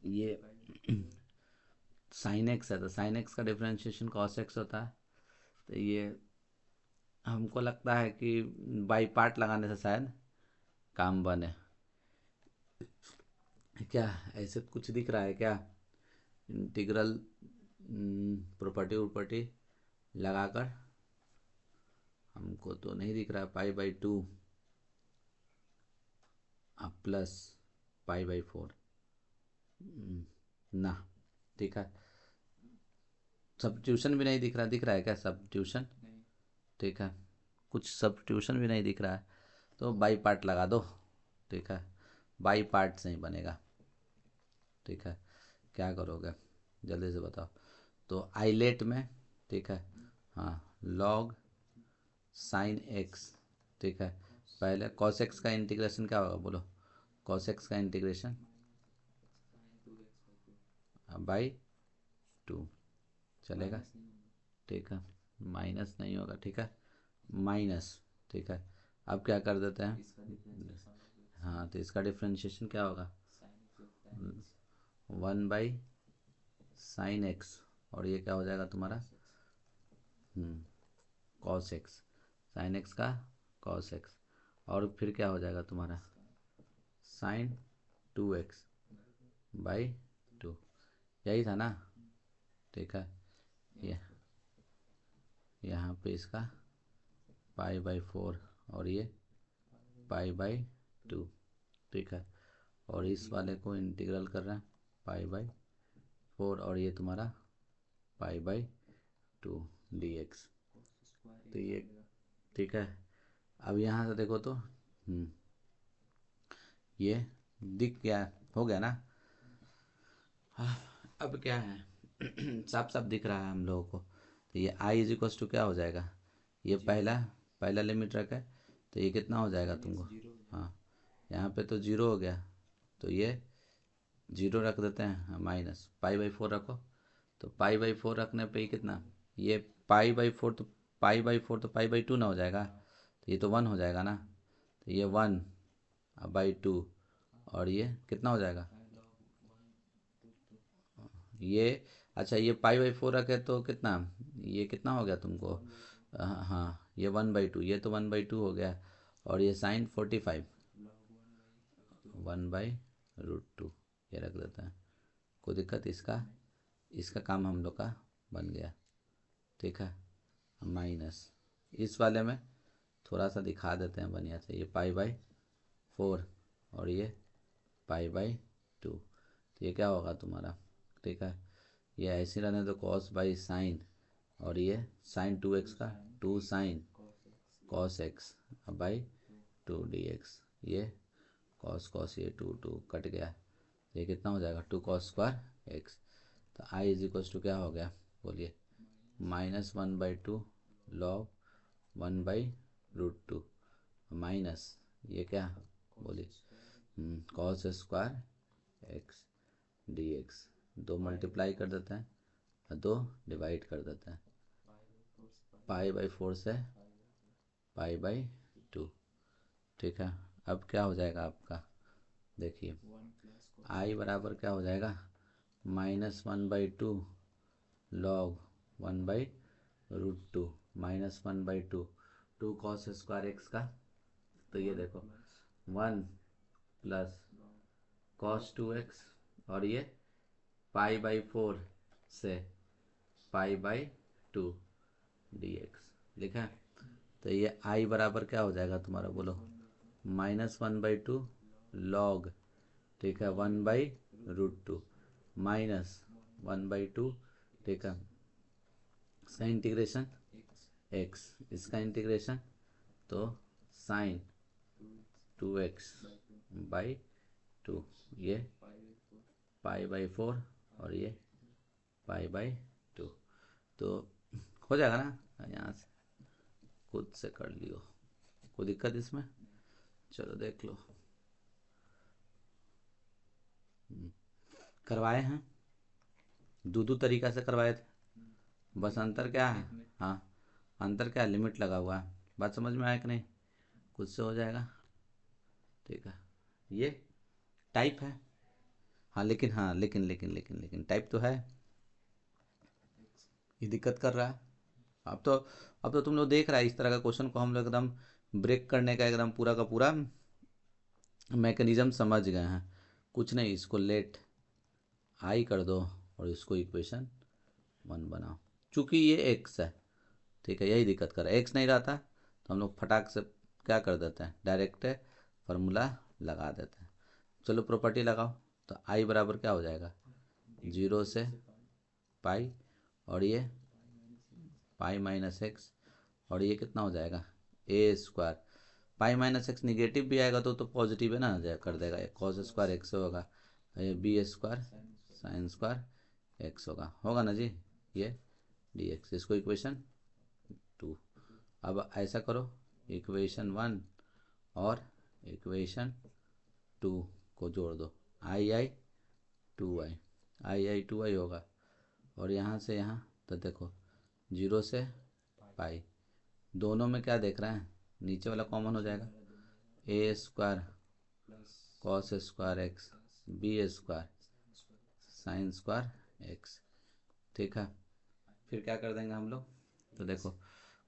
ये साइन एक्स है, तो साइन एक्स का डिफ्रेंशिएशन कॉस एक्स होता है, तो ये हमको लगता है कि बाई पार्ट लगाने से शायद काम बने, क्या ऐसे कुछ दिख रहा है क्या, इंटीग्रल प्रॉपर्टी लगाकर हमको तो नहीं दिख रहा, π/2 प्लस π/4 ना, ठीक है। सब्स्टिट्यूशन भी नहीं दिख रहा, दिख रहा है क्या सब्स्टिट्यूशन? ठीक है, कुछ सब्स्टिट्यूशन भी नहीं दिख रहा है, तो बाई पार्ट लगा दो, ठीक है। बाई पार्ट से ही बनेगा, ठीक है। क्या करोगे जल्दी से बताओ। तो आइलेट में, ठीक है, हाँ, लॉग साइन एक्स, ठीक है। पहले कॉस एक्स का इंटीग्रेशन क्या होगा बोलो, कॉस एक्स का इंटीग्रेशन बाई 2 चलेगा, ठीक है। माइनस नहीं होगा, ठीक है, माइनस, ठीक है। अब क्या कर देते हैं, हाँ, तो इसका डिफ्रेंशिएशन क्या होगा, 1/sin x, और ये क्या हो जाएगा तुम्हारा कॉस एक्स, साइन एक्स का कॉस एक्स, और फिर क्या हो जाएगा तुम्हारा साइन 2x/2, यही था ना, ठीक है। ये यहाँ पे इसका π/4 और ये π/2, ठीक है। और इस वाले को इंटीग्रल कर रहे हैं π/4, और ये तुम्हारा π/2 dx, तो ये, ठीक है। अब यहाँ से देखो तो ये दिख गया, हो गया ना। अब क्या है साफ साफ दिख रहा है हम लोगों को, तो ये आई इज इक्वल्स टू क्या हो जाएगा, ये पहला पहला लिमिट रखा है, तो ये कितना हो जाएगा तुमको, हाँ, यहाँ पे तो जीरो हो गया, तो ये जीरो रख देते हैं, हाँ, माइनस π/4 रखो, तो π/4 रखने पे ही कितना, ये π/4 तो π/4 तो π/2 ना हो जाएगा, तो ये तो 1 हो जाएगा ना, तो ये 1/2, और ये कितना हो जाएगा ये, अच्छा, ये π/4 रखे तो कितना, ये कितना हो गया तुमको, हाँ, ये 1/2, ये तो 1/2 हो गया, और ये साइन 45 1/√2, ये रख देते हैं, कोई दिक्कत, इसका इसका काम हम लोग का बन गया, ठीक है। माइनस इस वाले में थोड़ा सा दिखा देते हैं बढ़िया से, ये π/4 और ये π/2, तो ये क्या होगा तुम्हारा, ठीक है। ये ऐसे रहने तो cos/sin, और ये sin 2x का 2 sin cos x by 2 dx, ये cos cos ये 2 कट गया, ये कितना हो जाएगा 2 cos स्क्वायर x, तो i इज इक्वल्स टू क्या हो गया बोलिए, -1/2 log 1/√2 माइनस ये क्या बोलिए cos square x dx, 2 multiply कर देते हैं और 2 डिवाइड कर देते हैं, π/4 से π/2, ठीक है। अब क्या हो जाएगा आपका, देखिए i बराबर क्या हो जाएगा, -1/2 log 1/√2 -1/2 2 cos स्क्वायर एक्स का, तो ये देखो 1 प्लस cos 2x, और ये π/4 से π/2 dx लिखा है, तो ये i बराबर क्या हो जाएगा तुम्हारा बोलो, -1/2 log, ठीक है, 1/√2 -1/2, ठीक है, इसका इंटीग्रेशन x, इसका इंटीग्रेशन तो साइन 2x/2, ये π/4 और ये π/2, तो हो जाएगा ना, यहाँ से खुद से कर लियो, कोई दिक्कत इसमें, चलो देख लो। करवाए हैं, दो तरीका से करवाए थे, बस अंतर क्या है, हाँ, अंतर क्या है, लिमिट लगा हुआ है, बात समझ में आया कि नहीं, खुद से हो जाएगा, ठीक है। ये टाइप है, हाँ, लेकिन हाँ, लेकिन टाइप तो है, ये दिक्कत कर रहा है। अब तो तुम लोग देख रहा है, इस तरह का क्वेश्चन को हम लोग एकदम ब्रेक करने का एकदम पूरा का पूरा मैकेनिज्म समझ गए हैं, कुछ नहीं, इसको लेट आई कर दो और इसको इक्वेशन 1 बनाओ, चूँकि ये एक्स है ठीक है, यही दिक्कत कर रहा है। एक्स नहीं रहता तो हम लोग फटाक से क्या कर देते हैं, डायरेक्ट फार्मूला लगा देते हैं। चलो प्रॉपर्टी लगाओ, तो आई बराबर क्या हो जाएगा, 0 से पाई, और ये पाई माइनस एक्स, और ये कितना हो जाएगा, a square. Pi minus x negative भी आएगा तो पॉजिटिव है ना, कर देगा, कॉस स्क्वायर एक्स होगा, ये b square sine square x होगा ना जी, ये डी एक्स। इसको इक्वेशन 2। अब ऐसा करो, इक्वेशन 1 और इक्वेशन 2 को जोड़ दो, आई आई 2 आई, आई आई 2 आई होगा, और यहाँ से यहाँ तो देखो 0 से पाई, दोनों में क्या देख रहे हैं, नीचे वाला कॉमन हो जाएगा, a square cos square x b square sine square x. ठीक है, फिर क्या कर देंगे हम लोग, तो देखो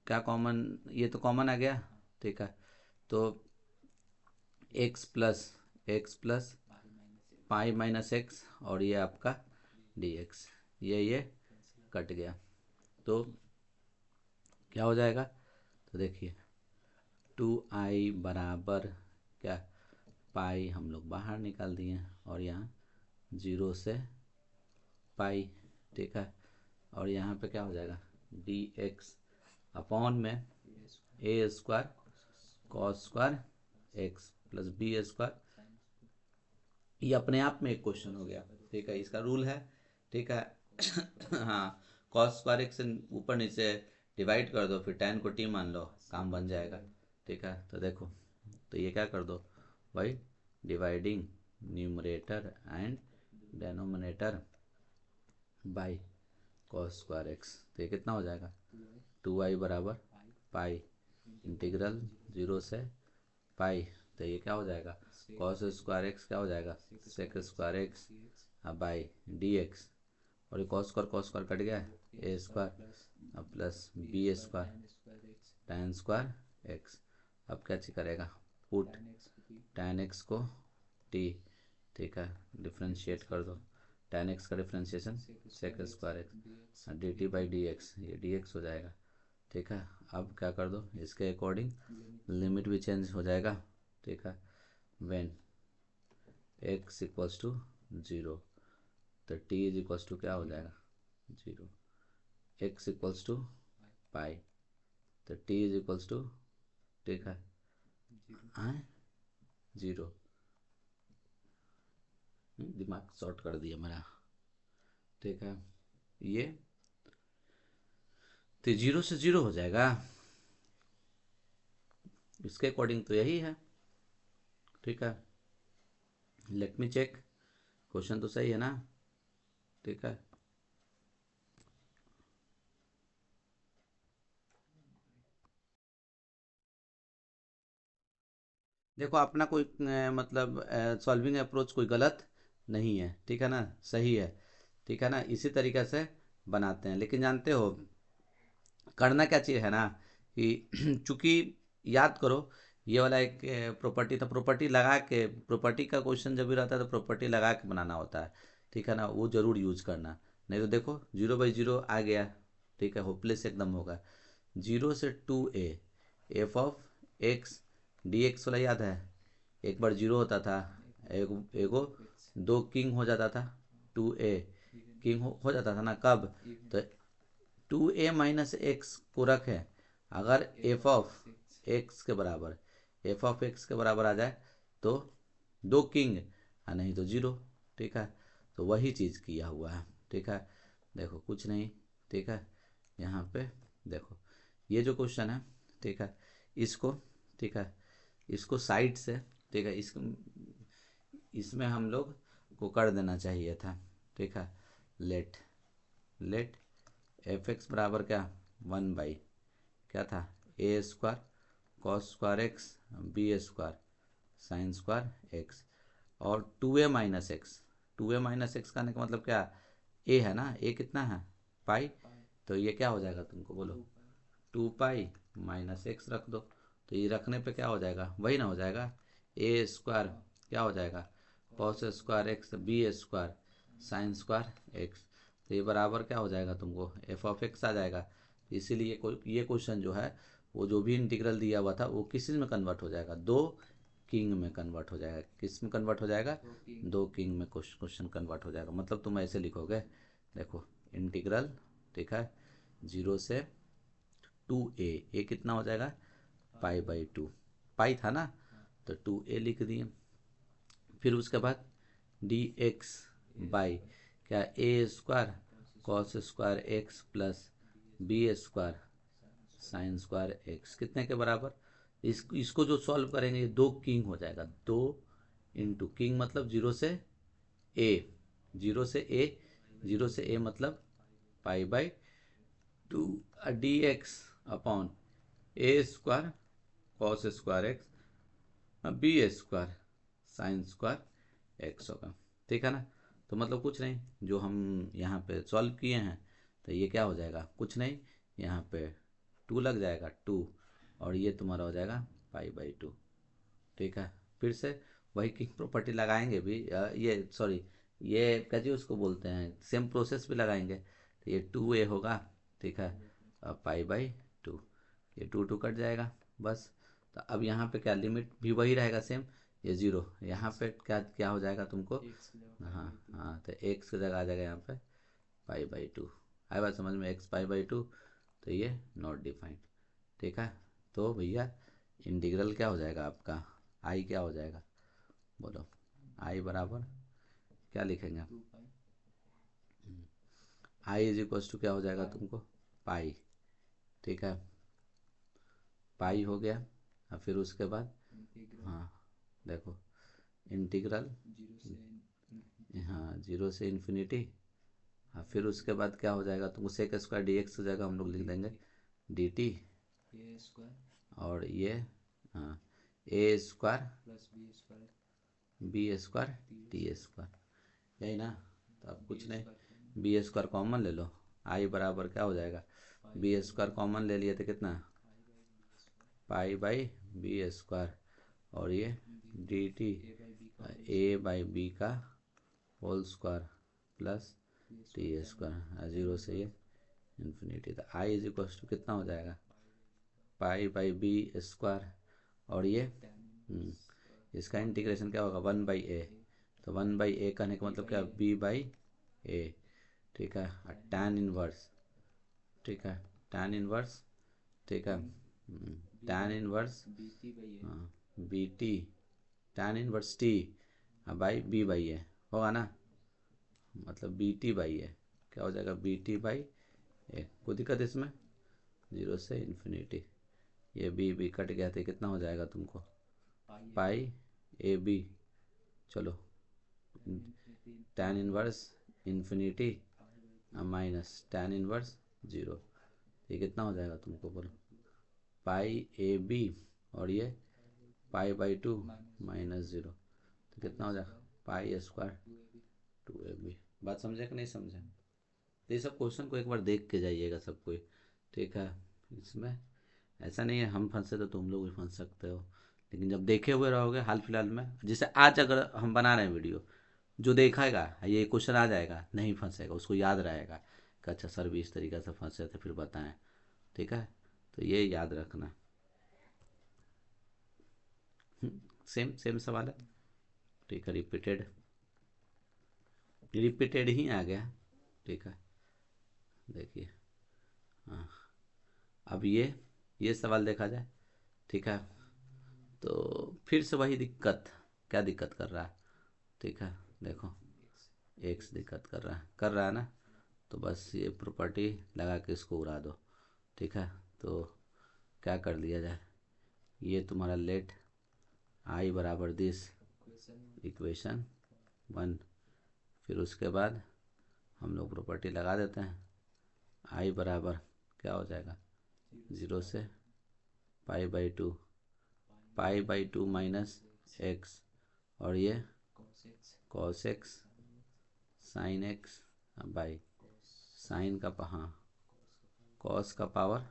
क्या कॉमन, ये तो कॉमन आ गया। ठीक है, तो x plus pi minus x, और ये आपका डी एक्स, ये कट गया, तो क्या हो जाएगा, तो देखिए 2i बराबर क्या, पाई हम लोग बाहर निकाल दिए, और यहाँ 0 से पाई। ठीक है, और यहाँ पे क्या हो जाएगा, डी एक्स अपॉन में a square cos square x plus B square. ये अपने आप में एक क्वेश्चन हो गया। ठीक है, इसका रूल है। ठीक है हाँ, कॉस स्क्वायर एक्स से ऊपर नीचे डिवाइड कर दो, फिर tan को t मान लो, काम बन जाएगा। ठीक है, तो देखो, तो ये क्या कर दो भाई, dividing numerator and denominator by cos square x, तो ये कितना हो जाएगा, 2i बराबर पाई इंटीग्रल 0 से पाई, तो ये क्या हो जाएगा, कॉस स्क्वायर एक्स क्या हो जाएगा, sec square x by d x, और ये कॉस स्क्वायर कट गया है, ए स्क्वायर अब plus B square tan square x. अब क्या चीज करेगा, पुट tan एक्स को t। ठीक है, डिफ्रेंशिएट कर दो, tan एक्स का differentiation sec square x d t by d x, ये डी एक्स हो जाएगा। ठीक है, अब क्या कर दो, इसके अकॉर्डिंग लिमिट भी चेंज हो जाएगा। ठीक है, व्हेन x इक्वल्स टू 0, तो t इज इक्वल्स टू क्या हो जाएगा, 0, x इक्वल्स टू पाई, तो t इज इक्वल्स टू, ठीक है, 0। दिमाग शॉर्ट कर दिया मेरा। ठीक है, ये तो 0 से 0 हो जाएगा, इसके अकॉर्डिंग तो यही है। ठीक है, लेट मी चेक, क्वेश्चन तो सही है ना। ठीक है, देखो अपना कोई मतलब सॉल्विंग अप्रोच कोई गलत नहीं है। ठीक है ना, सही है। ठीक है ना, इसी तरीके से बनाते हैं, लेकिन जानते हो करना क्या चाहिए है ना, कि चूंकि याद करो ये वाला एक प्रॉपर्टी था, प्रॉपर्टी लगा के, प्रॉपर्टी का क्वेश्चन जब भी रहता है तो प्रॉपर्टी लगा के बनाना होता है। ठीक है ना, वो जरूर यूज करना, नहीं तो देखो 0/0 आ गया। ठीक है, होपलेस एकदम होगा। 0 से 2a F of x d x वाला याद है, एक बार 0 होता था, एगो 2 किंग हो जाता था, 2a किंग हो जाता था ना, कब, तो 2a माइनस एक्स को रखें, अगर एफ ऑफ एक्स के बराबर, एफ ऑफ एक्स के बराबर आ जाए तो 2 किंग, और नहीं तो 0। ठीक है, तो वही चीज़ किया हुआ है। ठीक है, देखो कुछ नहीं। ठीक है, यहाँ पे देखो ये जो क्वेश्चन है, ठीक है, इसको, ठीक है, इसको साइड से, ठीक है, इसमें हम लोग को कर देना चाहिए था। ठीक है, लेट लेट एफ एक्स बराबर क्या, 1 बाई क्या था, a square cos square x b square sine square x, और 2a minus x, 2a minus x का मतलब क्या, ए है ना, ए कितना है, पाई, तो ये क्या हो जाएगा तुमको बोलो, 2 पाई माइनस एक्स रख दो, तो ये रखने पे क्या हो जाएगा, वही ना हो जाएगा, ए स्क्वायर क्या हो जाएगा, cos square x b square sine square x, तो ये बराबर क्या हो जाएगा तुमको, एफ ऑफ एक्स आ जाएगा। इसीलिए ये क्वेश्चन जो है वो जो भी इंटीग्रल दिया हुआ था वो किस में कन्वर्ट हो जाएगा, दो किंग में कन्वर्ट हो जाएगा। किस में कन्वर्ट हो जाएगा, दो किंग में क्वेश्चन कन्वर्ट हो जाएगा। मतलब तुम ऐसे लिखोगे, देखो इंटीग्रल, ठीक है, 0 से 2a कितना हो जाएगा, पाई/2, पाई था ना, तो 2a लिख दिए। फिर उसके बाद dx बाई क्या, a square cos square x plus B square sine square x कितने के बराबर। इसको जो सॉल्व करेंगे दो किंग हो जाएगा, दो इंटू किंग मतलब ए, जीरो से ए, जीरो से ए मतलब पाई/2 d x upon a square cos square x b square sine square x होगा। ठीक है ना। तो मतलब कुछ नहीं, जो हम यहाँ पे सॉल्व किए हैं तो ये क्या हो जाएगा, कुछ नहीं, यहाँ पे 2 लग जाएगा 2, और ये तुम्हारा हो जाएगा पाई/2। ठीक है, फिर से वही किंग प्रॉपर्टी लगाएंगे भी, ये सॉरी, ये कैसे उसको बोलते हैं, सेम प्रोसेस भी लगाएंगे। तो ये 2a होगा, ठीक है, पाई/2, ये 2 कट जाएगा बस। तो अब यहाँ पे क्या लिमिट भी वही रहेगा सेम, ये 0, यहाँ पे क्या क्या हो जाएगा तुमको, हाँ हाँ, तो x की जगह आ जाएगा यहाँ पे पाई/2। आए बात समझ में, x पाई/2, तो ये नॉट डिफाइंड। ठीक है, तो भैया इंटीग्रल क्या हो जाएगा आपका, आई क्या हो जाएगा, बोलो, आई बराबर क्या लिखेंगे आप, आई इज इक्वल्स टू क्या हो जाएगा तुमको, पाई। ठीक है, पाई हो गया। और फिर उसके बाद हाँ देखो इंटीग्रल, हाँ 0 से इन्फिनिटी, हाँ फिर उसके बाद क्या हो जाएगा तुमको, सेक स्क्वायर डी एक्स की जगह हम लोग लिख देंगे डी टी, और ये हाँ A square plus B square T square, यही ना। तो अब कुछ नहीं, बी स्क्वायर कॉमन ले लो, आई बराबर क्या हो जाएगा, बी स्क्वायर कॉमन ले लिए तो कितना, पाई/बी स्क्वायर, और ये डी टी a/b का whole square plus t square, 0 से ये इन्फिनिटी। तो आई इज इक्वल्स टू कितना हो जाएगा, पाई/बी स्क्वायर, और ये इसका इंटीग्रेशन क्या होगा 1/a, तो 1/a कहने का मतलब क्या, b/a। ठीक है, tan इनवर्स, ठीक है, tan इनवर्स, ठीक है, tan इनवर्स हाँ b t, tan inverse t by b/a होगा ना, मतलब b/t/a क्या हो जाएगा, b/t/a। कोई दिक्कत इसमें, 0 से इन्फिनिटी, ये b कट गया तो कितना हो जाएगा तुमको, पाई/ab। चलो tan inverse infinity minus tan inverse 0, ये कितना हो जाएगा तुमको, बोलो, पाई/ab, और ये पाई/2 माइनस 0, तो कितना हो जाएगा, पाई स्क्वायर 2ab। बात समझे कि नहीं समझे। तो ये सब क्वेश्चन को एक बार देख के जाइएगा सब कोई। ठीक है, इसमें ऐसा नहीं है हम फंसे तो तुम लोग भी फंस सकते हो, लेकिन जब देखे हुए रहोगे हाल फिलहाल में, जैसे आज अगर हम बना रहे हैं वीडियो, जो देखेगा ये क्वेश्चन आ जाएगा, नहीं फंसेगा, उसको याद रहेगा कि अच्छा सर भी इस तरीक़े से फंसे थे फिर बताएं। ठीक है, तो ये याद रखना। सेम सेम सवाल है, ठीक है, रिपीटेड ही आ गया। ठीक है, देखिए, हाँ अब ये सवाल देखा जाए। ठीक है, तो फिर से वही दिक्कत, क्या दिक्कत कर रहा है, ठीक है, देखो एक्स दिक्कत कर रहा है ना, तो बस ये प्रॉपर्टी लगा के इसको उड़ा दो। ठीक है, तो क्या कर लिया जाए, ये तुम्हारा लेट आई बराबर दिस इक्वेशन 1, फिर उसके बाद हम लोग प्रॉपर्टी लगा देते हैं, आई बराबर क्या हो जाएगा, 0 से पाई/2 माइनस एक्स, और ये cos x sine x by sine का हाँ कॉस का पावर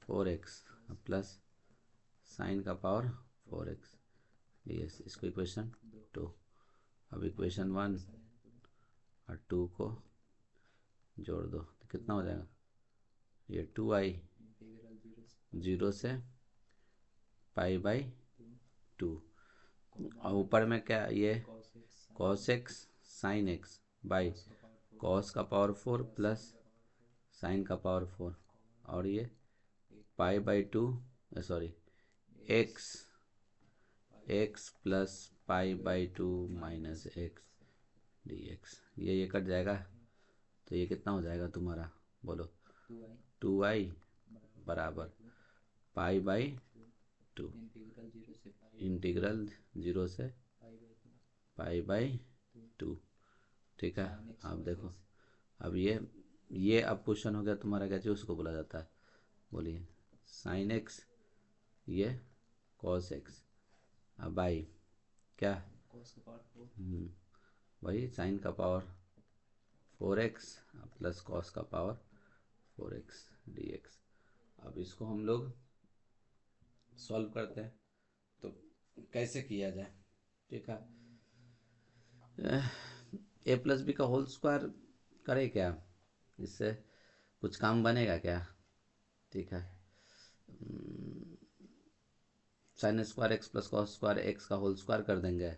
4x प्लस साइन का पावर 4x, ये इसको इक्वेशन 2। अब इक्वेशन 1 और 2 को जोड़ दो तो कितना हो जाएगा, ये 2i जीरो से पाई बाई 2, और ऊपर में क्या ये cos x sin x by cos का पावर 4 प्लस साइन का पावर 4, और ये पाई by 2, sorry x x plus pi by 2 minus x d x, ये कट जाएगा, तो ये कितना हो जाएगा तुम्हारा, बोलो। 2i बराबर पाई बाई 2 इंटीग्रल जीरो से पाई बाई 2। ठीक है, अब देखो, अब ये अब क्वेश्चन हो गया तुम्हारा, क्या चाहिए उसको बोला जाता है, बोलिए। साइन एक्स, ये कॉस एक्स, अब बाई क्या, वही साइन का पावर 4x प्लस कॉस का पावर 4x dx। अब इसको हम लोग सॉल्व करते हैं, तो कैसे किया जाए, ठीक है। ए प्लस बी का होल स्क्वायर करे क्या, इससे कुछ काम बनेगा क्या, ठीक है। Sign square x plus cos square x का होल स्क्वायर कर देंगे,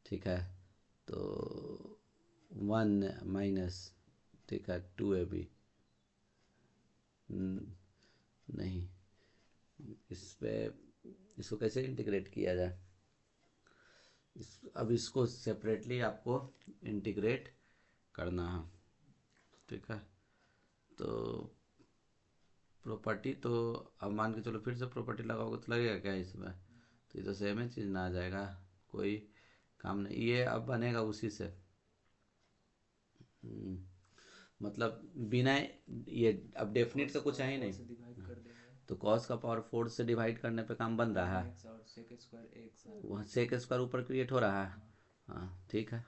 ठीक है, तो 1 माइनस, ठीक है, 2ab, नहीं, इस पे इसको कैसे इंटीग्रेट किया जाए, अब इसको सेपरेटली आपको इंटीग्रेट करना है, ठीक है। तो प्रॉपर्टी तो अब मान के चलो, फिर से प्रॉपर्टी लगाओगे तो लगेगा क्या इसमें, तो ये तो सेम ही चीज़ ना आ जाएगा, कोई काम नहीं, ये अब बनेगा उसी से, मतलब बिना, ये अब डेफिनेट तो कुछ है ही नहीं, तो कॉस का पावर 4 से डिवाइड करने पे काम बन रहा है, वहाँ सेक स्क्वायर ऊपर क्रिएट हो रहा है, हाँ ठीक है।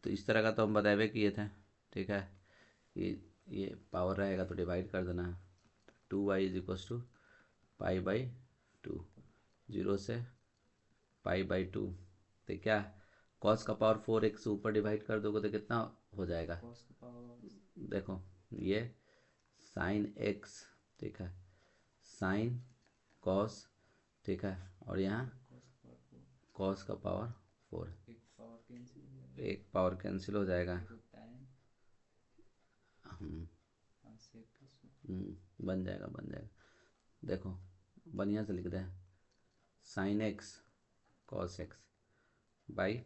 तो इस तरह का तो हम बताए किए थे, ठीक है, ये पावर रहेगा तो डिवाइड कर देना है, 2y is equals to pi by 2, zero से पाई बाई 2, तो क्या कॉस का पावर 4x ऊपर डिवाइड कर दोगे तो कितना हो जाएगा, देखो ये साइन x, ठीक है, साइन कॉस, ठीक है, और यहाँ कॉस का पावर 4, एक पावर कैंसिल हो जाएगा, बन जाएगा बन जाएगा, देखो बढ़िया से लिख दे, sine x cos x by,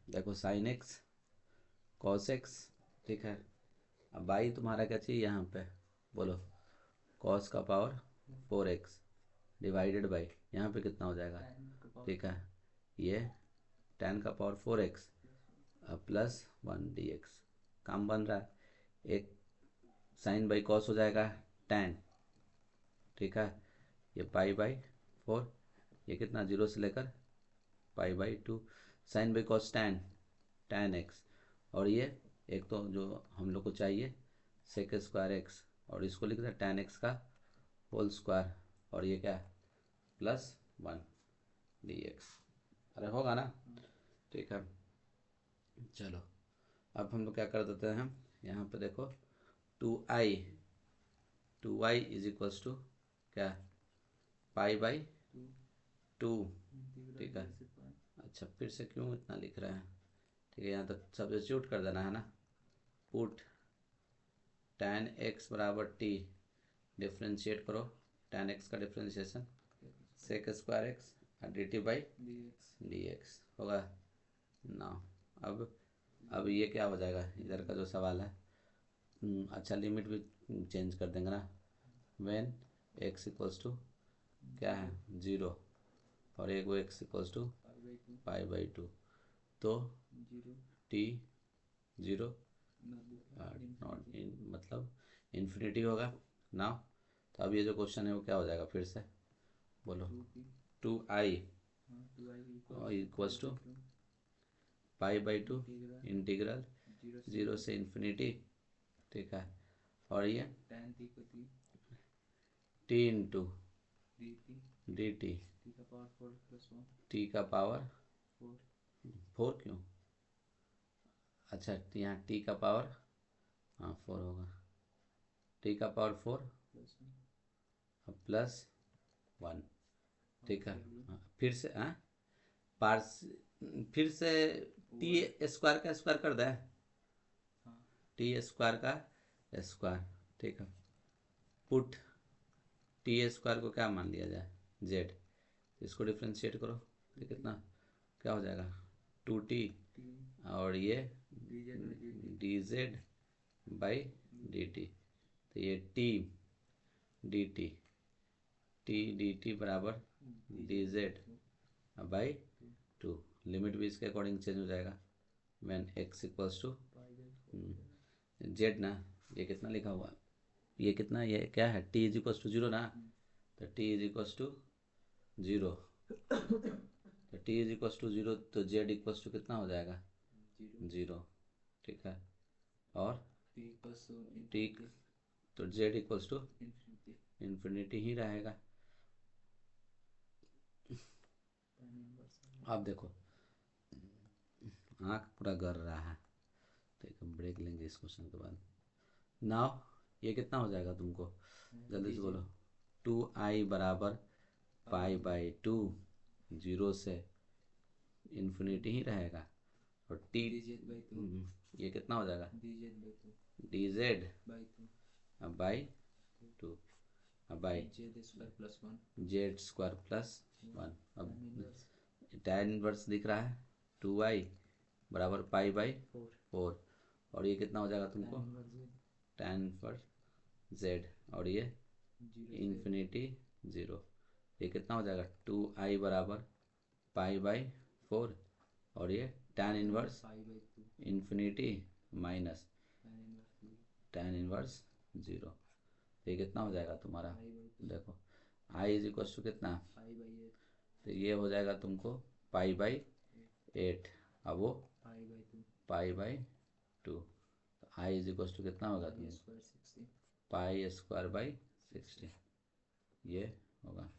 देखो साइन एक्स कॉस एक्स, ठीक है, अब बाई तुम्हारा क्या चाहिए यहाँ पे, बोलो, कॉस का पावर 4x डिवाइडेड बाई, यहाँ पे कितना हो जाएगा, ठीक है, ये tan का पावर 4x प्लस 1 dx, काम बन रहा है, एक साइन बाई कॉस हो जाएगा tan, ठीक है, ये पाई बाई 4, ये कितना जीरो से लेकर pi by 2, sine by cos tan x, और ये एक तो जो हम लोग को चाहिए सेक स्क्वायर एक्स, और इसको लिख दें tan x का होल स्क्वायर, और ये क्या प्लस 1 dx, अरे होगा ना, ठीक है। चलो अब हम लोग क्या कर देते हैं, यहाँ पे देखो 2i इज इक्वल्स टू क्या, पाई बाई 2, ठीक है। अच्छा फिर से क्यों इतना लिख रहे हैं, ठीक है, यहाँ तो सब्स्टिट्यूट कर देना है ना, पुट tan x बराबर t, डिफ्रेंशिएट करो tan x का differentiation sec square x d t by d x होगा ना। अब ये क्या हो जाएगा, इधर का जो सवाल है, अच्छा लिमिट भी चेंज कर देंगे ना, व्हेन x इक्वल्स टू क्या है 0, और एक वो x equals to pi by 2, तो t 0 नॉट इन, मतलब इन्फिनिटी होगा ना। तो अब ये जो क्वेश्चन है वो क्या हो जाएगा, फिर से बोलो, 2i equals to pi by 2 integral 0 से इन्फिनिटी, ठीक है, और ये t into d t, t का पावर 4 क्यों, अच्छा यहाँ t का पावर, हाँ 4 होगा, टी का पावर 4 प्लस 1, ठीक है। फिर से पार्स फिर से टी स्क्वायर का स्क्वायर कर दें, टी स्क्वायर का स्क्वायर, ठीक है। पुट टी स्क्वायर को क्या मान लिया जाए, जेड, इसको डिफ्रेंशिएट करो तो कितना क्या हो जाएगा, 2t, और ये d z by d t, तो ये टी डी टी बराबर डी जेड बाई 2, लिमिट भी इसके अकॉर्डिंग चेंज हो जाएगा when x equals to z ना, ये कितना लिखा हुआ है, ये कितना, ये क्या है, t इज इक्वल्स टू 0 ना, तो t इज इक्वल्स टू 0, तो t इज इक्वल्स टू 0, तो z इक्वल्स टू कितना हो जाएगा 0, ठीक है। और t तो z इक्वल्स टू इन्फिनिटी ही रहेगा। अब देखो आँख पूरा गर रहा है, तो एक ब्रेक लेंगे इस क्वेश्चन के बाद। नाउ ये कितना हो जाएगा तुमको, जल्दी से बोलो, 2i बराबर पाई बाई 2, 0 से इन्फिनिटी ही रहेगा, और t ये कितना हो जाएगा D z by 2 by Z square plus 1। अब tan इनवर्स दिख रहा है, 2i बराबर पाई बाई 4, और ये कितना हो जाएगा तुमको tan इनवर्स z, और ये इन्फिनिटी 0, ये कितना हो जाएगा 2i बराबर पाई बाई 4, और ये tan inverse infinity minus tan inverse 0, ये कितना हो जाएगा तुम्हारा, देखो i इज इक्वल टू कितना, तो ये हो जाएगा तुमको पाई बाई 8, अब वो पाई बाई 2, तो आई इज इक्वल टू कितना होगा तुमको पाई स्क्वायर बाई 60, ये होगा,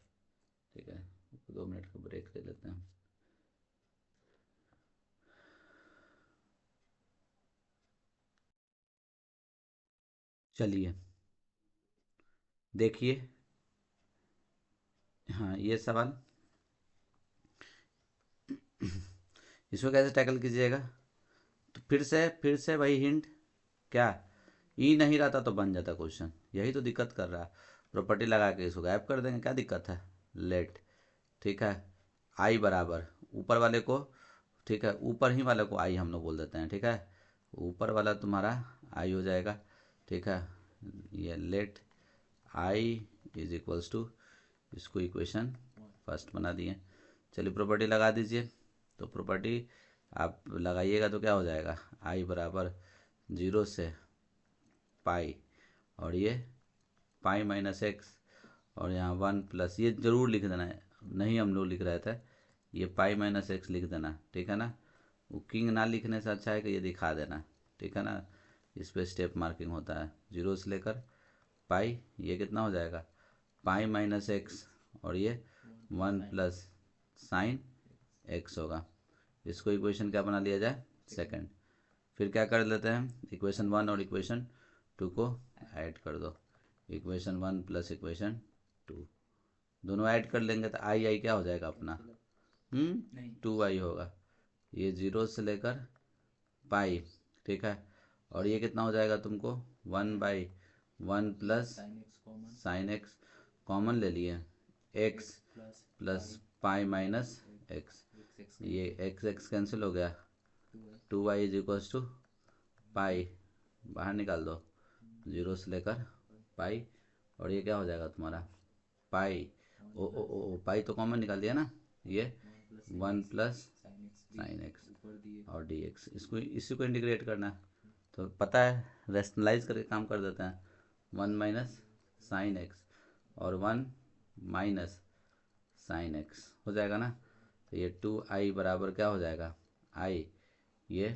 ठीक है। 2 मिनट का ब्रेक ले लेते हैं। चलिए देखिए, हाँ ये सवाल इसको कैसे टैकल कीजिएगा, तो फिर से वही हिंट, क्या ई नहीं रहता तो बन जाता क्वेश्चन, यही तो दिक्कत कर रहा है। प्रॉपर्टी लगा के इसको गायब कर देंगे, क्या दिक्कत है, लेट, ठीक है। आई बराबर ऊपर वाले को, ठीक है, ऊपर ही वाले को आई हम लोग बोल देते हैं, ठीक है, ऊपर वाला तुम्हारा आई हो जाएगा, ठीक है। ये let I is equals to, इसको इक्वेशन फर्स्ट बना दिए। चलिए प्रॉपर्टी लगा दीजिए, तो प्रॉपर्टी आप लगाइएगा तो क्या हो जाएगा, आई बराबर 0 से पाई, और ये पाई माइनस एक्स, और यहाँ 1 प्लस, ये ज़रूर लिख देना है, नहीं हम लोग लिख रहे थे, ये पाई माइनस एक्स लिख देना, ठीक है ना। वो किंग ना लिखने से अच्छा है कि ये दिखा देना, ठीक है ना, इस पर स्टेप मार्किंग होता है, 0 से लेकर पाई, ये कितना हो जाएगा पाई माइनस एक्स, और ये 1 प्लस साइन एक्स होगा। इसको इक्वेशन क्या बना लिया जाए, सेकंड। फिर क्या कर लेते हैं, इक्वेशन 1 और इक्वेशन 2 को ऐड कर दो, इक्वेशन 1 प्लस इक्वेशन 2 दोनों ऐड कर लेंगे तो आई आई क्या हो जाएगा अपना 2i होगा, ये 0 से लेकर पाई, ठीक है, और ये कितना हो जाएगा तुमको 1/1 प्लस साइन एक्स, कॉमन ले लिए, x plus pi minus x, ये एक्स एक्स कैंसिल हो गया, 2i इज इक्वल्स टू पाई, बाहर निकाल दो, 0 से लेकर पाई, और ये क्या हो जाएगा तुम्हारा पाई, ओ पाई तो कॉमन निकाल दिया ना, ये 1 प्लस साइन एक्स और डी एक्स, इसको इसी को इंटीग्रेट करना है, तो पता है रेशनलाइज करके काम कर देते हैं, 1 माइनस साइन एक्स और 1 माइनस साइन एक्स हो जाएगा ना, तो ये 2i बराबर क्या हो जाएगा, आई ये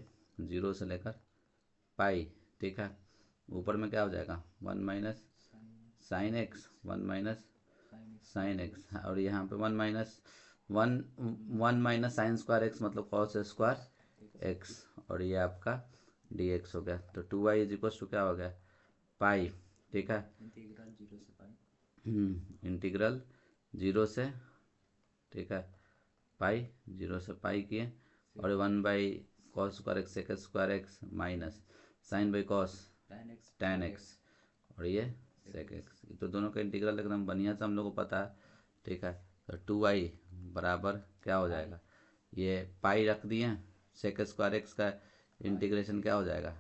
0 से लेकर पाई, ठीक है, ऊपर में क्या हो जाएगा 1 minus sine x 1 minus sine x, और यहाँ पे 1 माइनस साइन स्क्वायर एक्स मतलब कॉस स्क्वायर एक्स, और ये आपका डी एक्स हो गया, तो 2i इज इक्वल टू क्या हो गया पाई, ठीक है। इंटीग्रल 0 से पाई। इंटीग्रल 0 से, ठीक है, पाई, 0 से पाई किए, और 1/cos² x minus sine by cos tan x, और ये sec x। तो दोनों का इंटीग्रल एकदम बढ़िया से हम लोग को पता है, ठीक है। तो 2i बराबर क्या हो जाएगा, ये पाई रख दिए, sec² x का इंटीग्रेशन क्या हो जाएगा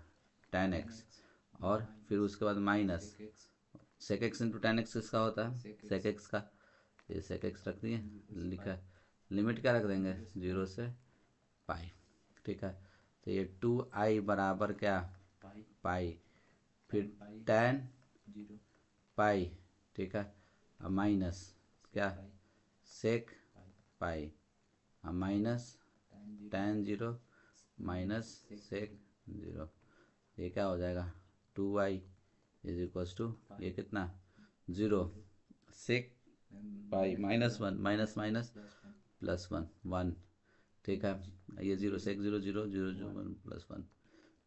tan x, और फिर उसके बाद minus sec x into tan x किसका होता है, sec x का, ये sec x रख दिए, लिखा है। लिमिट क्या रख देंगे 0 से पाई, ठीक है। तो ये 2i बराबर क्या, पाई, फिर tan पाई, ठीक है, अब माइनस क्या सेक पाई, अब माइनस tan 0 माइनस सेक 0, ये क्या हो जाएगा 2i इज इक्वल्स टू, ये कितना 0 सेक पाई -1 माइनस माइनस +1 ठीक है। ये 0 सेक 0 0 0 0 1 +1,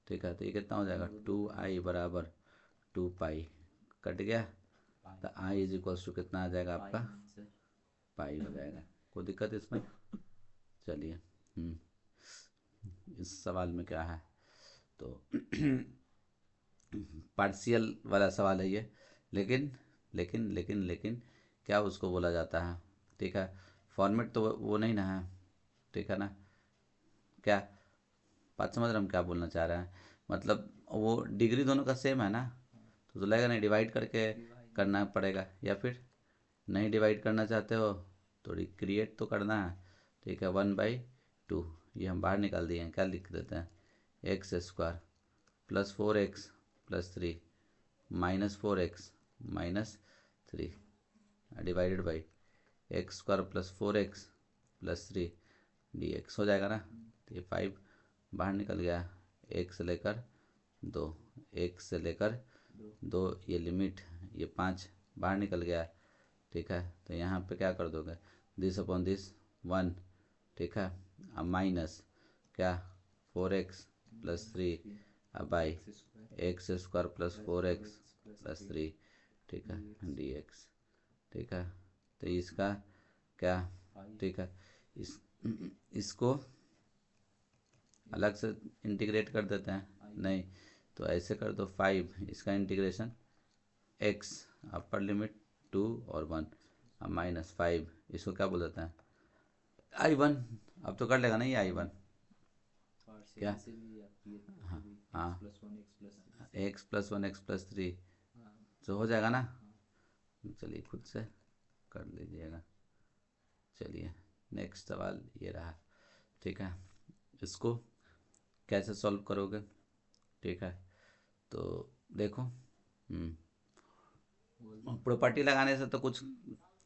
ठीक है। तो ये कितना हो जाएगा 2i बराबर 2 पाई, कट गया, तो i इज इक्वल्स टू कितना आ जाएगा आपका पाई हो जाएगा। कोई दिक्कत इसमें, चलिए। इस सवाल में क्या है, तो पार्शियल वाला सवाल है ये, लेकिन लेकिन लेकिन लेकिन क्या उसको बोला जाता है, ठीक है। फॉर्मेट तो वो नहीं ना है, ठीक है ना, क्या बात समझ रहे हम क्या बोलना चाह रहे हैं, मतलब वो डिग्री दोनों का सेम है ना, तो लगेगा नहीं डिवाइड करके करना पड़ेगा, या फिर नहीं डिवाइड करना चाहते हो तो रिक्रिएट तो करना है, ठीक है। 1/2 ये हम बाहर निकाल दिए हैं, क्या लिख देते हैं x² + 4x + 3 -4x -3 divided by x² + 4x + 3 dx हो जाएगा ना। तो ये 5 बाहर निकल गया, 1 से लेकर 2, 1 से लेकर 2, ये लिमिट, ये 5 बाहर निकल गया, ठीक है। तो यहाँ पे क्या कर दोगे, दिस अपॉन दिस 1, ठीक है, अब माइनस क्या 4x + 3 अब बाई x² + 4x + 3, ठीक है, dx, ठीक है। तो इसका क्या, ठीक है, इसको अलग से इंटीग्रेट कर देते हैं, नहीं तो ऐसे कर दो 5, इसका इंटीग्रेशन x अपर लिमिट 2 और 1, अब -5, इसको क्या बोल देते हैं I1। अब तो कर लेगा ना ये I1, क्या, हाँ हाँ x+1 x+3 तो हो जाएगा ना। चलिए खुद से कर लीजिएगा। चलिए नेक्स्ट सवाल ये रहा, ठीक है। इसको कैसे सॉल्व करोगे, ठीक है, तो देखो प्रॉपर्टी लगाने से तो कुछ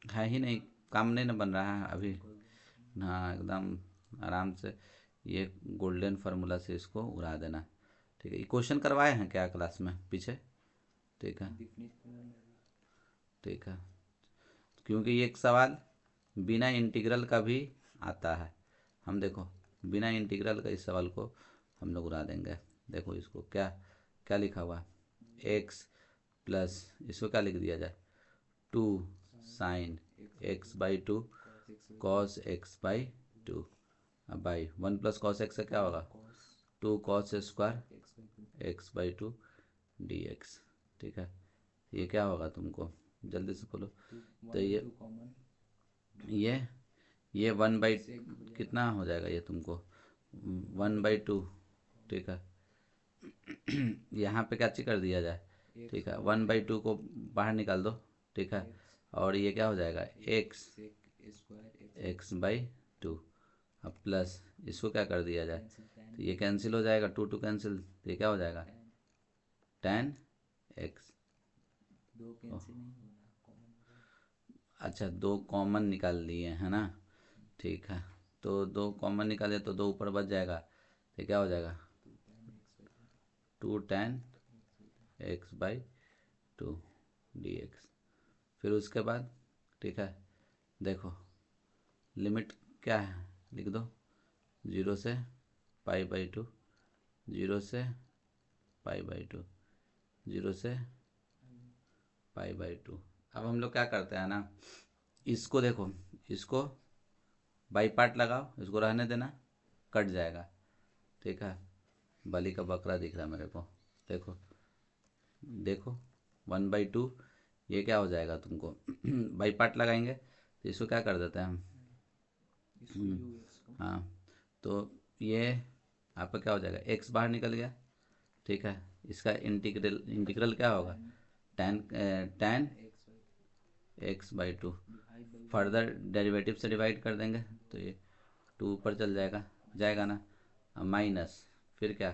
है ही नहीं, काम नहीं ना बन रहा है अभी, हाँ एकदम आराम से ये गोल्डन फार्मूला से इसको उड़ा देना, ठीक है। ये क्वेश्चन करवाए हैं क्या क्लास में पीछे, ठीक है, ठीक है, क्योंकि ये एक सवाल बिना इंटीग्रल का भी आता है, हम देखो बिना इंटीग्रल का इस सवाल को हम लोग उड़ा देंगे। देखो इसको क्या क्या लिखा हुआ है, x प्लस इसको क्या लिख दिया जाए 2 साइन x/2 कॉस x/2, अब बाई 1 + cos x से क्या होगा 2 cos² x/2 dx, ठीक है। ये क्या होगा तुमको जल्दी से बोलो, तो ये 1/ कितना हो जाएगा ये तुमको 1/2, ठीक है। यहाँ पे क्या चीज कर दिया जाए, ठीक है, 1/2 को बाहर निकाल दो, ठीक है, और ये क्या हो जाएगा x/2, अब प्लस इसको क्या कर दिया जाए, तो ये कैंसिल हो जाएगा, 2 2 कैंसिल, तो ये क्या हो जाएगा tan x, अच्छा 2 कॉमन निकाल लिए है ना, ठीक है। तो 2 कॉमन निकाले तो 2 ऊपर बच जाएगा, तो क्या हो जाएगा 2 tan x/2 dx। फिर उसके बाद, ठीक है, देखो लिमिट क्या है लिख दो 0 से π/2, 0 से π/2, 0 से π/2। अब हम लोग क्या करते हैं ना, इसको देखो, इसको बाई पार्ट लगाओ, इसको रहने देना, कट जाएगा। ठीक है, बलि का बकरा दिख रहा है मेरे को। देखो देखो 1/2, ये क्या हो जाएगा तुमको बाई पार्ट लगाएंगे तो इसको क्या कर देते हैं हम, हाँ, तो ये आपका क्या हो जाएगा, x बाहर निकल गया। ठीक है, इसका इंटीग्रल इंटीग्रल क्या होगा, tan x/2। फर्दर डेरिवेटिव से डिवाइड कर देंगे तो ये 2 ऊपर चल जाएगा, जाएगा ना, माइनस, फिर क्या,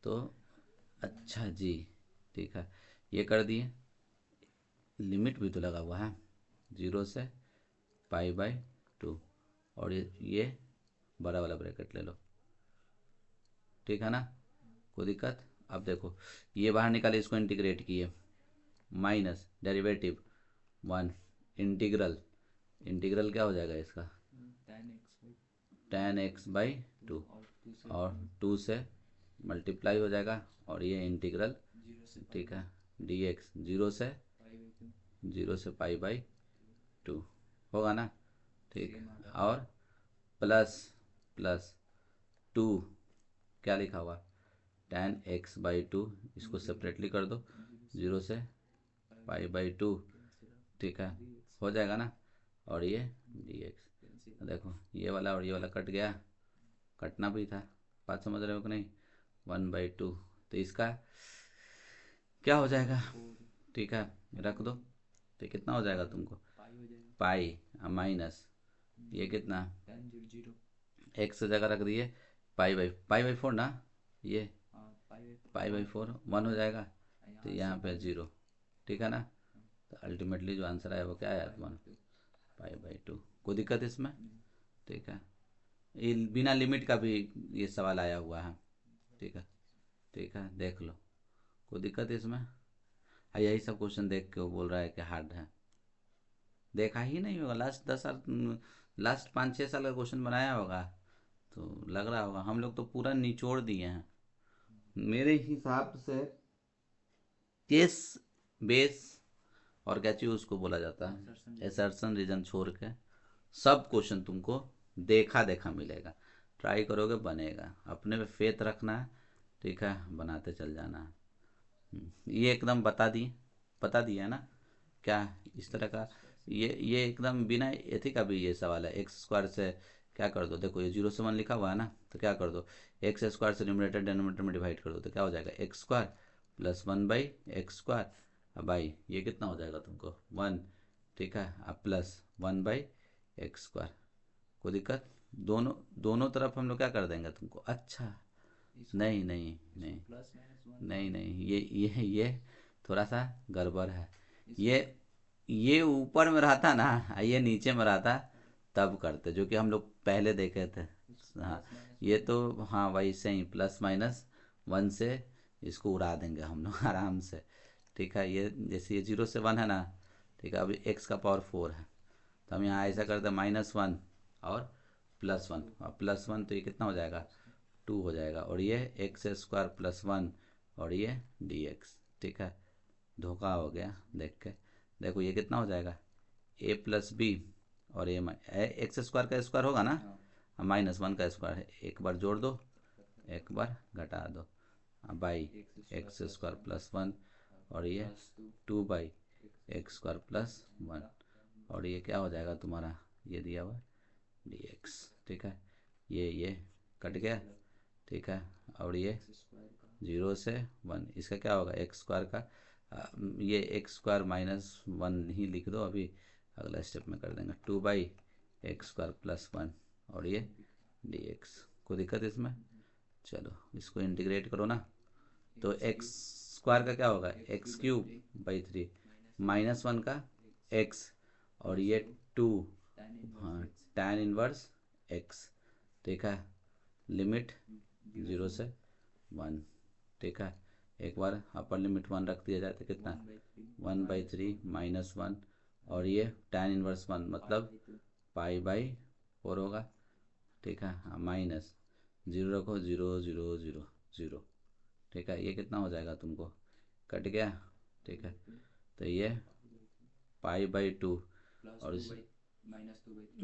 तो अच्छा जी, ठीक है, ये कर दिए। लिमिट भी तो लगा हुआ है, 0 से π/2, और ये बड़ा वाला ब्रैकेट ले लो। ठीक है ना, कोई दिक्कत। अब देखो ये बाहर निकाले, इसको इंटीग्रेट किए, माइनस डेरिवेटिव 1, इंटीग्रल, इंटीग्रल क्या हो जाएगा इसका, tan x/2, और 2 से मल्टीप्लाई हो जाएगा, और ये इंटीग्रल, ठीक है, dx 0 से π/2 होगा ना। ठीक है, और प्लस प्लस 2, क्या लिखा हुआ, tan x/2, इसको सेपरेटली कर दो, 0 से π/2, ठीक है, हो जाएगा ना, और ये dx, देखो ये वाला और ये वाला कट गया, कटना भी था, बात समझ रहे हो कि नहीं, 1/2, तो इसका क्या हो जाएगा, ठीक है, रख दो, तो कितना हो जाएगा तुमको, पाई माइनस, ये कितना, x जगह रख दिए, π/4 ना, ये π/4 1 हो जाएगा, तो यहाँ पे 0। ठीक है ना, तो अल्टीमेटली जो आंसर आया वो क्या आया तुम्हारा, π/2। कोई दिक्कत इसमें। ठीक है, ये बिना लिमिट का भी ये सवाल आया हुआ है। ठीक है, ठीक है, देख लो, कोई दिक्कत इसमें। यही सब क्वेश्चन देख के वो बोल रहा है कि हार्ड है, देखा ही नहीं होगा, लास्ट 10 साल, लास्ट 5-6 साल का क्वेश्चन बनाया होगा तो लग रहा होगा। हम लोग तो पूरा निचोड़ दिए हैं मेरे हिसाब से, केस बेस और क्या चीज़ उसको बोला जाता है, एसर्शन रीजन छोड़ के सब क्वेश्चन तुमको देखा देखा मिलेगा। ट्राई करोगे बनेगा, अपने पे फेथ रखना है। ठीक है, बनाते चल जाना है। ये एकदम बता दिए है ना, क्या इस तरह का, ये एकदम बिना एथी का भी ये सवाल है। x² से क्या कर दो, देखो ये 0 से 1 लिखा हुआ है ना, तो क्या कर दो, x² से न्यूमरेटर डेनोमिनेटर में डिवाइड कर दो, तो क्या हो जाएगा, x² + 1/x², अब भाई ये कितना हो जाएगा तुमको 1। ठीक है, अब प्लस 1/x²। कोई दिक्कत, दोनों दोनों तरफ हम लोग क्या कर देंगे तुमको, अच्छा नहीं नहीं नहीं नहीं नहीं, ये थोड़ा सा गड़बड़ है। ये ऊपर में रहता ना, ये नीचे में रहता, तब करते, जो कि हम लोग पहले देखे थे। हाँ, ये तो हाँ वैसे ही +-1 से इसको उड़ा देंगे हम लोग आराम से। ठीक है, ये जैसे ये 0 से 1 है ना, ठीक है, अभी x का पावर 4 है, तो हम यहाँ ऐसा करते हैं -1 और +1, और +1 तो ये कितना हो जाएगा, 2 हो जाएगा, और ये x² + 1, और ये dx। ठीक है, धोखा हो गया देख के, देखो ये कितना हो जाएगा, a + b, और x² का स्क्वायर होगा ना, -1 का स्क्वायर है, एक बार जोड़ दो, एक बार घटा दो, बाई x² + 1, और ये 2/x² + 1, और ये क्या हो जाएगा तुम्हारा, ये दिया हुआ dx। ठीक है, ये कट गया। ठीक है, और ये 0 से 1, इसका क्या होगा, x² का, ये x² -1 ही लिख दो, अभी अगला स्टेप में कर देंगे, 2/x² + 1, और ये dx। कोई दिक्कत इसमें। चलो इसको इंटीग्रेट करो ना, तो x² का क्या होगा, x³/3, -1 का x, और ये 2, हाँ, tan 1 x। ठीक है, लिमिट 0 से 1। ठीक है, एक बार अपर लिमिट 1 रख दिया जाए तो कितना, 1/3 -1, और ये tan 1 मतलब π/4 होगा। ठीक है, हाँ, माइनस 0 रखो, 0 0 0 0। ठीक है, ये कितना हो जाएगा तुमको, कट गया। ठीक है, तो ये π/2 और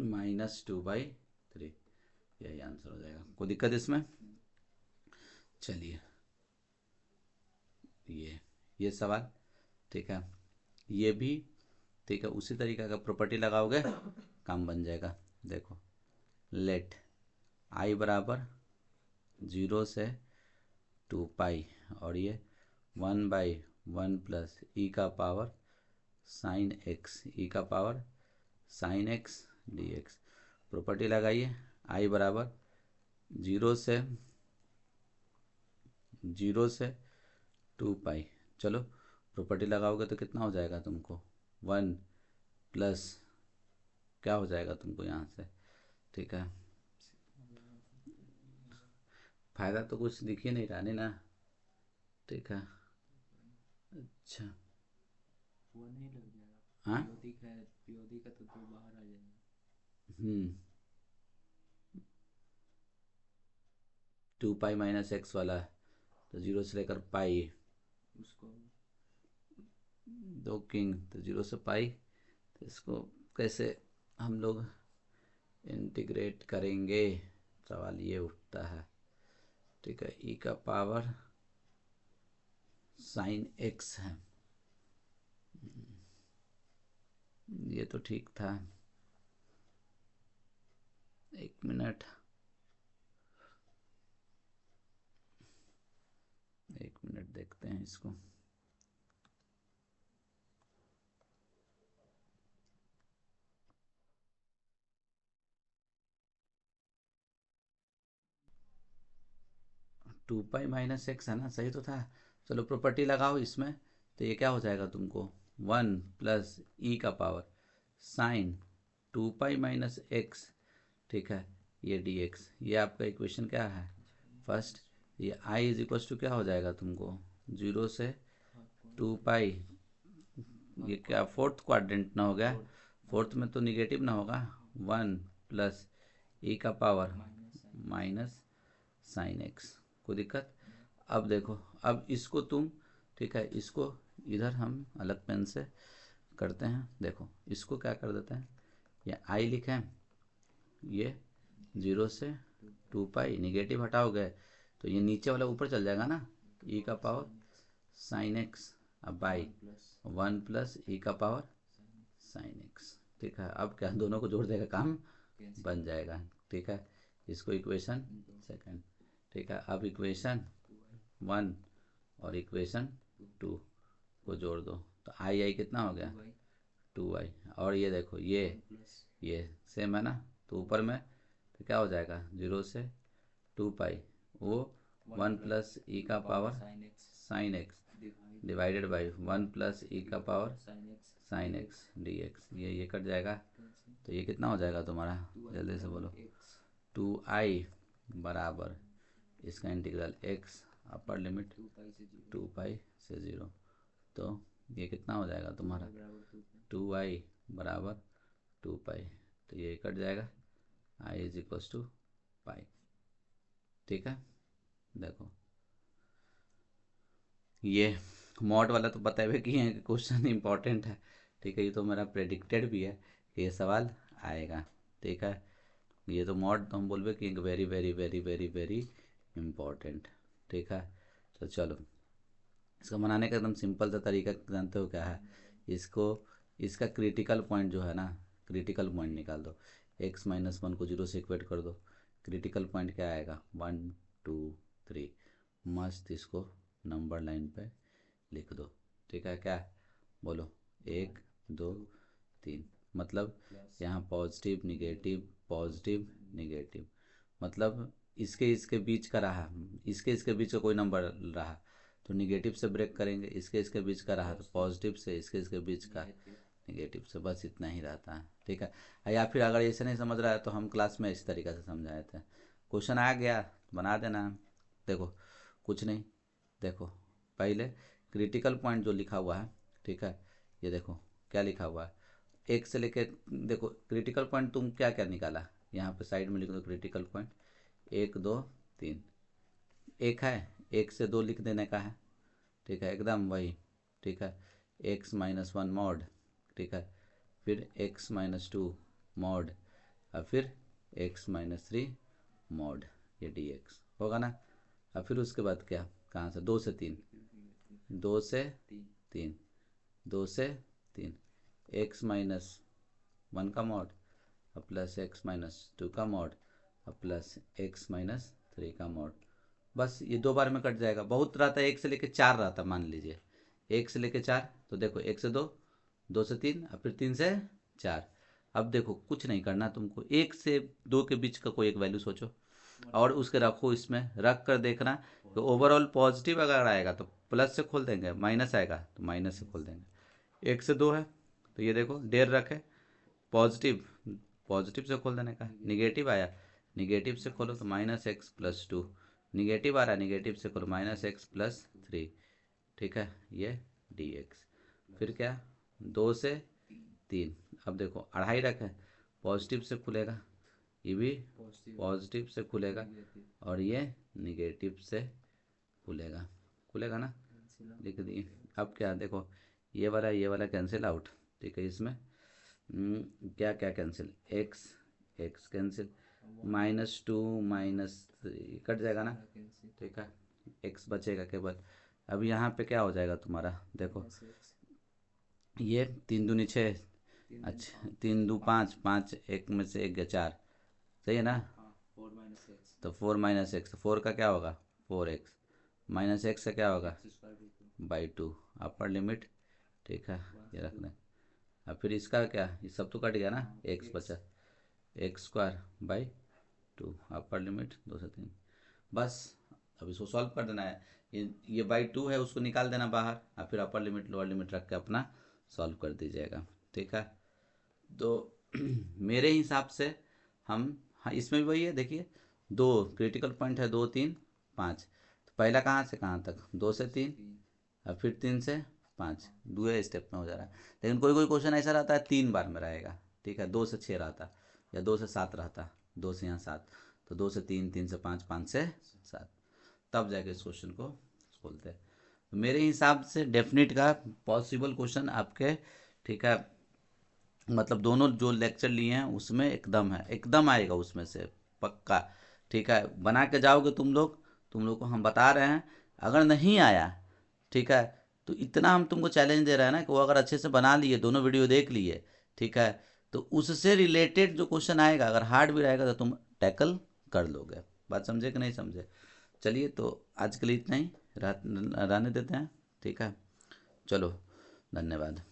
-2/3, यही आंसर हो जाएगा। कोई दिक्कत इसमें? चलिए ये सवाल, ठीक है, ये भी ठीक है, उसी तरीके का प्रॉपर्टी लगाओगे काम बन जाएगा। देखो, लेट i बराबर 0 से 2π और ये 1/1 प्लस ई का पावर साइन एक्स, ई का power sine x dx। Property लगाइए, i बराबर 0 से 2π। चलो प्रॉपर्टी लगाओगे तो कितना हो जाएगा तुमको, 1 प्लस क्या हो जाएगा तुमको यहाँ से, ठीक है, फायदा तो कुछ दिख ही नहीं रहा नहीं ना, ठीक है। अच्छा हाँ, पीओडी का तो बाहर आ जाएगा। 2π माइनस एक्स वाला, तो 0 से लेकर पाई, उसको दो किंग, तो 0 से पाई, तो इसको कैसे हम लोग इंटीग्रेट करेंगे, सवाल ये उठता है, ठीक है। ई का पावर साइन एक्स है, ये तो ठीक था। एक मिनट, देखते हैं इसको। टू पाई माइनस एक्स है ना, सही तो था। चलो प्रॉपर्टी लगाओ इसमें, तो ये क्या हो जाएगा तुमको, 1 प्लस ई का पावर साइन 2π माइनस एक्स, ठीक है, ये dx, ये आपका इक्वेशन क्या है, फर्स्ट। ये i इज इक्वल टू क्या हो जाएगा तुमको, 0 से 2π, ये क्या फोर्थ क्वाड्रेंट ना हो गया, फोर्थ में तो निगेटिव ना होगा, 1 प्लस ई का पावर माइनस साइन एक्स। कोई दिक्कत? अब देखो, अब इसको तुम, ठीक है, इसको इधर हम अलग पेन से करते हैं। देखो इसको क्या कर देते हैं, ये आई लिखें, ये 0 से 2π, निगेटिव हटाओगे तो ये नीचे वाला ऊपर चल जाएगा ना, ई का पावर साइन एक्स, अब बाई 1 प्लस ई का पावर साइन एक्स, ठीक है। अब क्या, दोनों को जोड़ देगा, काम बन जाएगा, ठीक है। इसको इक्वेशन सेकंड, ठीक है। अब इक्वेशन 1 और इक्वेशन 2 को जोड़ दो, तो आई कितना हो गया, 2i। और ये देखो, ये सेम है ना, तो ऊपर में तो क्या हो जाएगा, 0 से 2π, वो 1 प्लस ई का power sine x divided by 1 plus e का पावर साइन एक्स dx, ये कट जाएगा, तो ये कितना हो जाएगा तुम्हारा, जल्दी से बोलो, 2i बराबर इसका इंटीग्रल x अपर लिमिट 2π से 0, तो ये कितना हो जाएगा तुम्हारा, 2i बराबर 2π, तो ये कट जाएगा, i इज इक्वल टू पाई, ठीक है। देखो ये मॉड वाला तो बताए कि है कि क्वेश्चन इंपॉर्टेंट है, ठीक है, ये तो मेरा प्रेडिक्टेड भी है कि ये सवाल आएगा, ठीक है। ये तो मॉड तो हम बोलबे कि very very very very very important, ठीक है। तो चलो इसका बनाने का एकदम सिंपल सा तरीका जानते हो क्या है, इसको, इसका क्रिटिकल पॉइंट जो है ना, क्रिटिकल पॉइंट निकाल दो, x-1 को 0 से इक्वेट कर दो, क्रिटिकल पॉइंट क्या आएगा, 1 2 3, मस्त इसको नंबर लाइन पे लिख दो, ठीक है। क्या बोलो, 1 2 3, मतलब यहाँ पॉजिटिव निगेटिव पॉजिटिव निगेटिव, मतलब इसके बीच का रहा, इसके बीच का कोई नंबर रहा तो निगेटिव से ब्रेक करेंगे, इसके बीच का रहा तो पॉजिटिव से, इसके बीच का निगेटिव से, बस इतना ही रहता है, ठीक है। या फिर अगर ऐसे नहीं समझ रहा है तो हम क्लास में इस तरीके से समझाए थे, क्वेश्चन आ गया बना देना। देखो कुछ नहीं, देखो पहले क्रिटिकल पॉइंट जो लिखा हुआ है, ठीक है, ये देखो क्या लिखा हुआ है, एक से लेके, देखो क्रिटिकल पॉइंट तुम क्या क्या निकाला, यहाँ पे साइड में लिख दो क्रिटिकल पॉइंट, 1 2 3, एक है, 1 से 2 लिख देने का है, ठीक है, एकदम वही, ठीक है। एक्स माइनस वन मॉड, ठीक है, फिर एक्स माइनस टू मॉड, और फिर एक्स माइनस थ्री मॉड, ये डी एक्स होगा ना। और फिर उसके बाद क्या, कहाँ से, दो से तीन, दो से तीन, दो से तीन, एक्स माइनस वन का मॉड और प्लस एक्स माइनस टू का मॉड और प्लस एक्स माइनस थ्री का मॉड। बस ये दो बार में कट जाएगा। बहुत रहा था, एक से लेके चार रहा था, मान लीजिए एक से लेके चार, तो देखो एक से दो, दो से तीन और फिर तीन से चार। अब देखो कुछ नहीं करना तुमको, एक से दो के बीच का कोई एक वैल्यू सोचो और उसके रखो, इसमें रख कर देखना कि ओवरऑल पॉजिटिव अगर आएगा तो प्लस से खोल देंगे, माइनस आएगा तो माइनस से खोल देंगे। एक से दो है तो ये देखो डेढ़ रखे, पॉजिटिव, पॉजिटिव से खोल देने का, निगेटिव आया निगेटिव से खोलो तो minus x plus two, negative आ रहा है निगेटिव से खोलो माइनस एक्स प्लस थ्री, ठीक है, ये डी एक्स। फिर क्या, दो से तीन, अब देखो अढ़ाई रखें, पॉजिटिव से खुलेगा, ये भी पॉजिटिव से खुलेगा और ये निगेटिव से खुलेगा, खुलेगा ना, लिख दिए। अब क्या देखो, ये वाला कैंसिल आउट, ठीक है, इसमें क्या क्या cancel, x x cancel, minus two minus three cut जाएगा ना, ठीक है, एक्स बचेगा केवल। अब यहाँ पे क्या हो जाएगा तुम्हारा, देखो ये तीन दूनी छः, अच्छा तीन दो पाँच, पाँच एक में से एक गया चार, सही है ना, तो फोर माइनस एक्स, फोर का क्या होगा, फोर एक्स माइनस एक्स का क्या होगा, बाई टू, अपर लिमिट, ठीक है, ये रखना। अब फिर इसका क्या, ये सब तो कट गया ना, एक्स बचा, x square by two, upper limit दो से तीन, बस अब इसको सॉल्व कर देना है। ये बाई टू है उसको निकाल देना बाहर और फिर अपर लिमिट लोअर लिमिट रख के अपना सॉल्व कर दीजिएगा, ठीक है। तो मेरे हिसाब से हम, हाँ इसमें भी वही है, देखिए दो क्रिटिकल पॉइंट है, दो तीन पाँच, तो पहला कहाँ से कहाँ तक, दो से तीन और फिर तीन से पाँच, दूसरे स्टेप में हो जा रहा है। लेकिन कोई कोई क्वेश्चन ऐसा रहता है तीन बार में रहेगा, ठीक है, दो से छः रहता या दो से सात रहता, दो से यहाँ सात, तो दो से तीन, तीन से पाँच, पाँच से सात, तब जाके इस क्वेश्चन को खोलते हैं। तो मेरे हिसाब से डेफिनेट का पॉसिबल क्वेश्चन आपके, ठीक है, मतलब दोनों जो लेक्चर लिए हैं उसमें एकदम है, एकदम आएगा उसमें से पक्का, ठीक है, बना के जाओगे तुम लोग को हम बता रहे हैं। अगर नहीं आया, ठीक है, तो इतना हम तुमको चैलेंज दे रहे हैं ना कि वो अगर अच्छे से बना लिए, दोनों वीडियो देख लिए, ठीक है, तो उससे रिलेटेड जो क्वेश्चन आएगा अगर हार्ड भी रहेगा तो तुम टैकल कर लोगे। बात समझे कि नहीं समझे। चलिए तो आज के लिए इतना ही रहने देते हैं, ठीक है, चलो, धन्यवाद।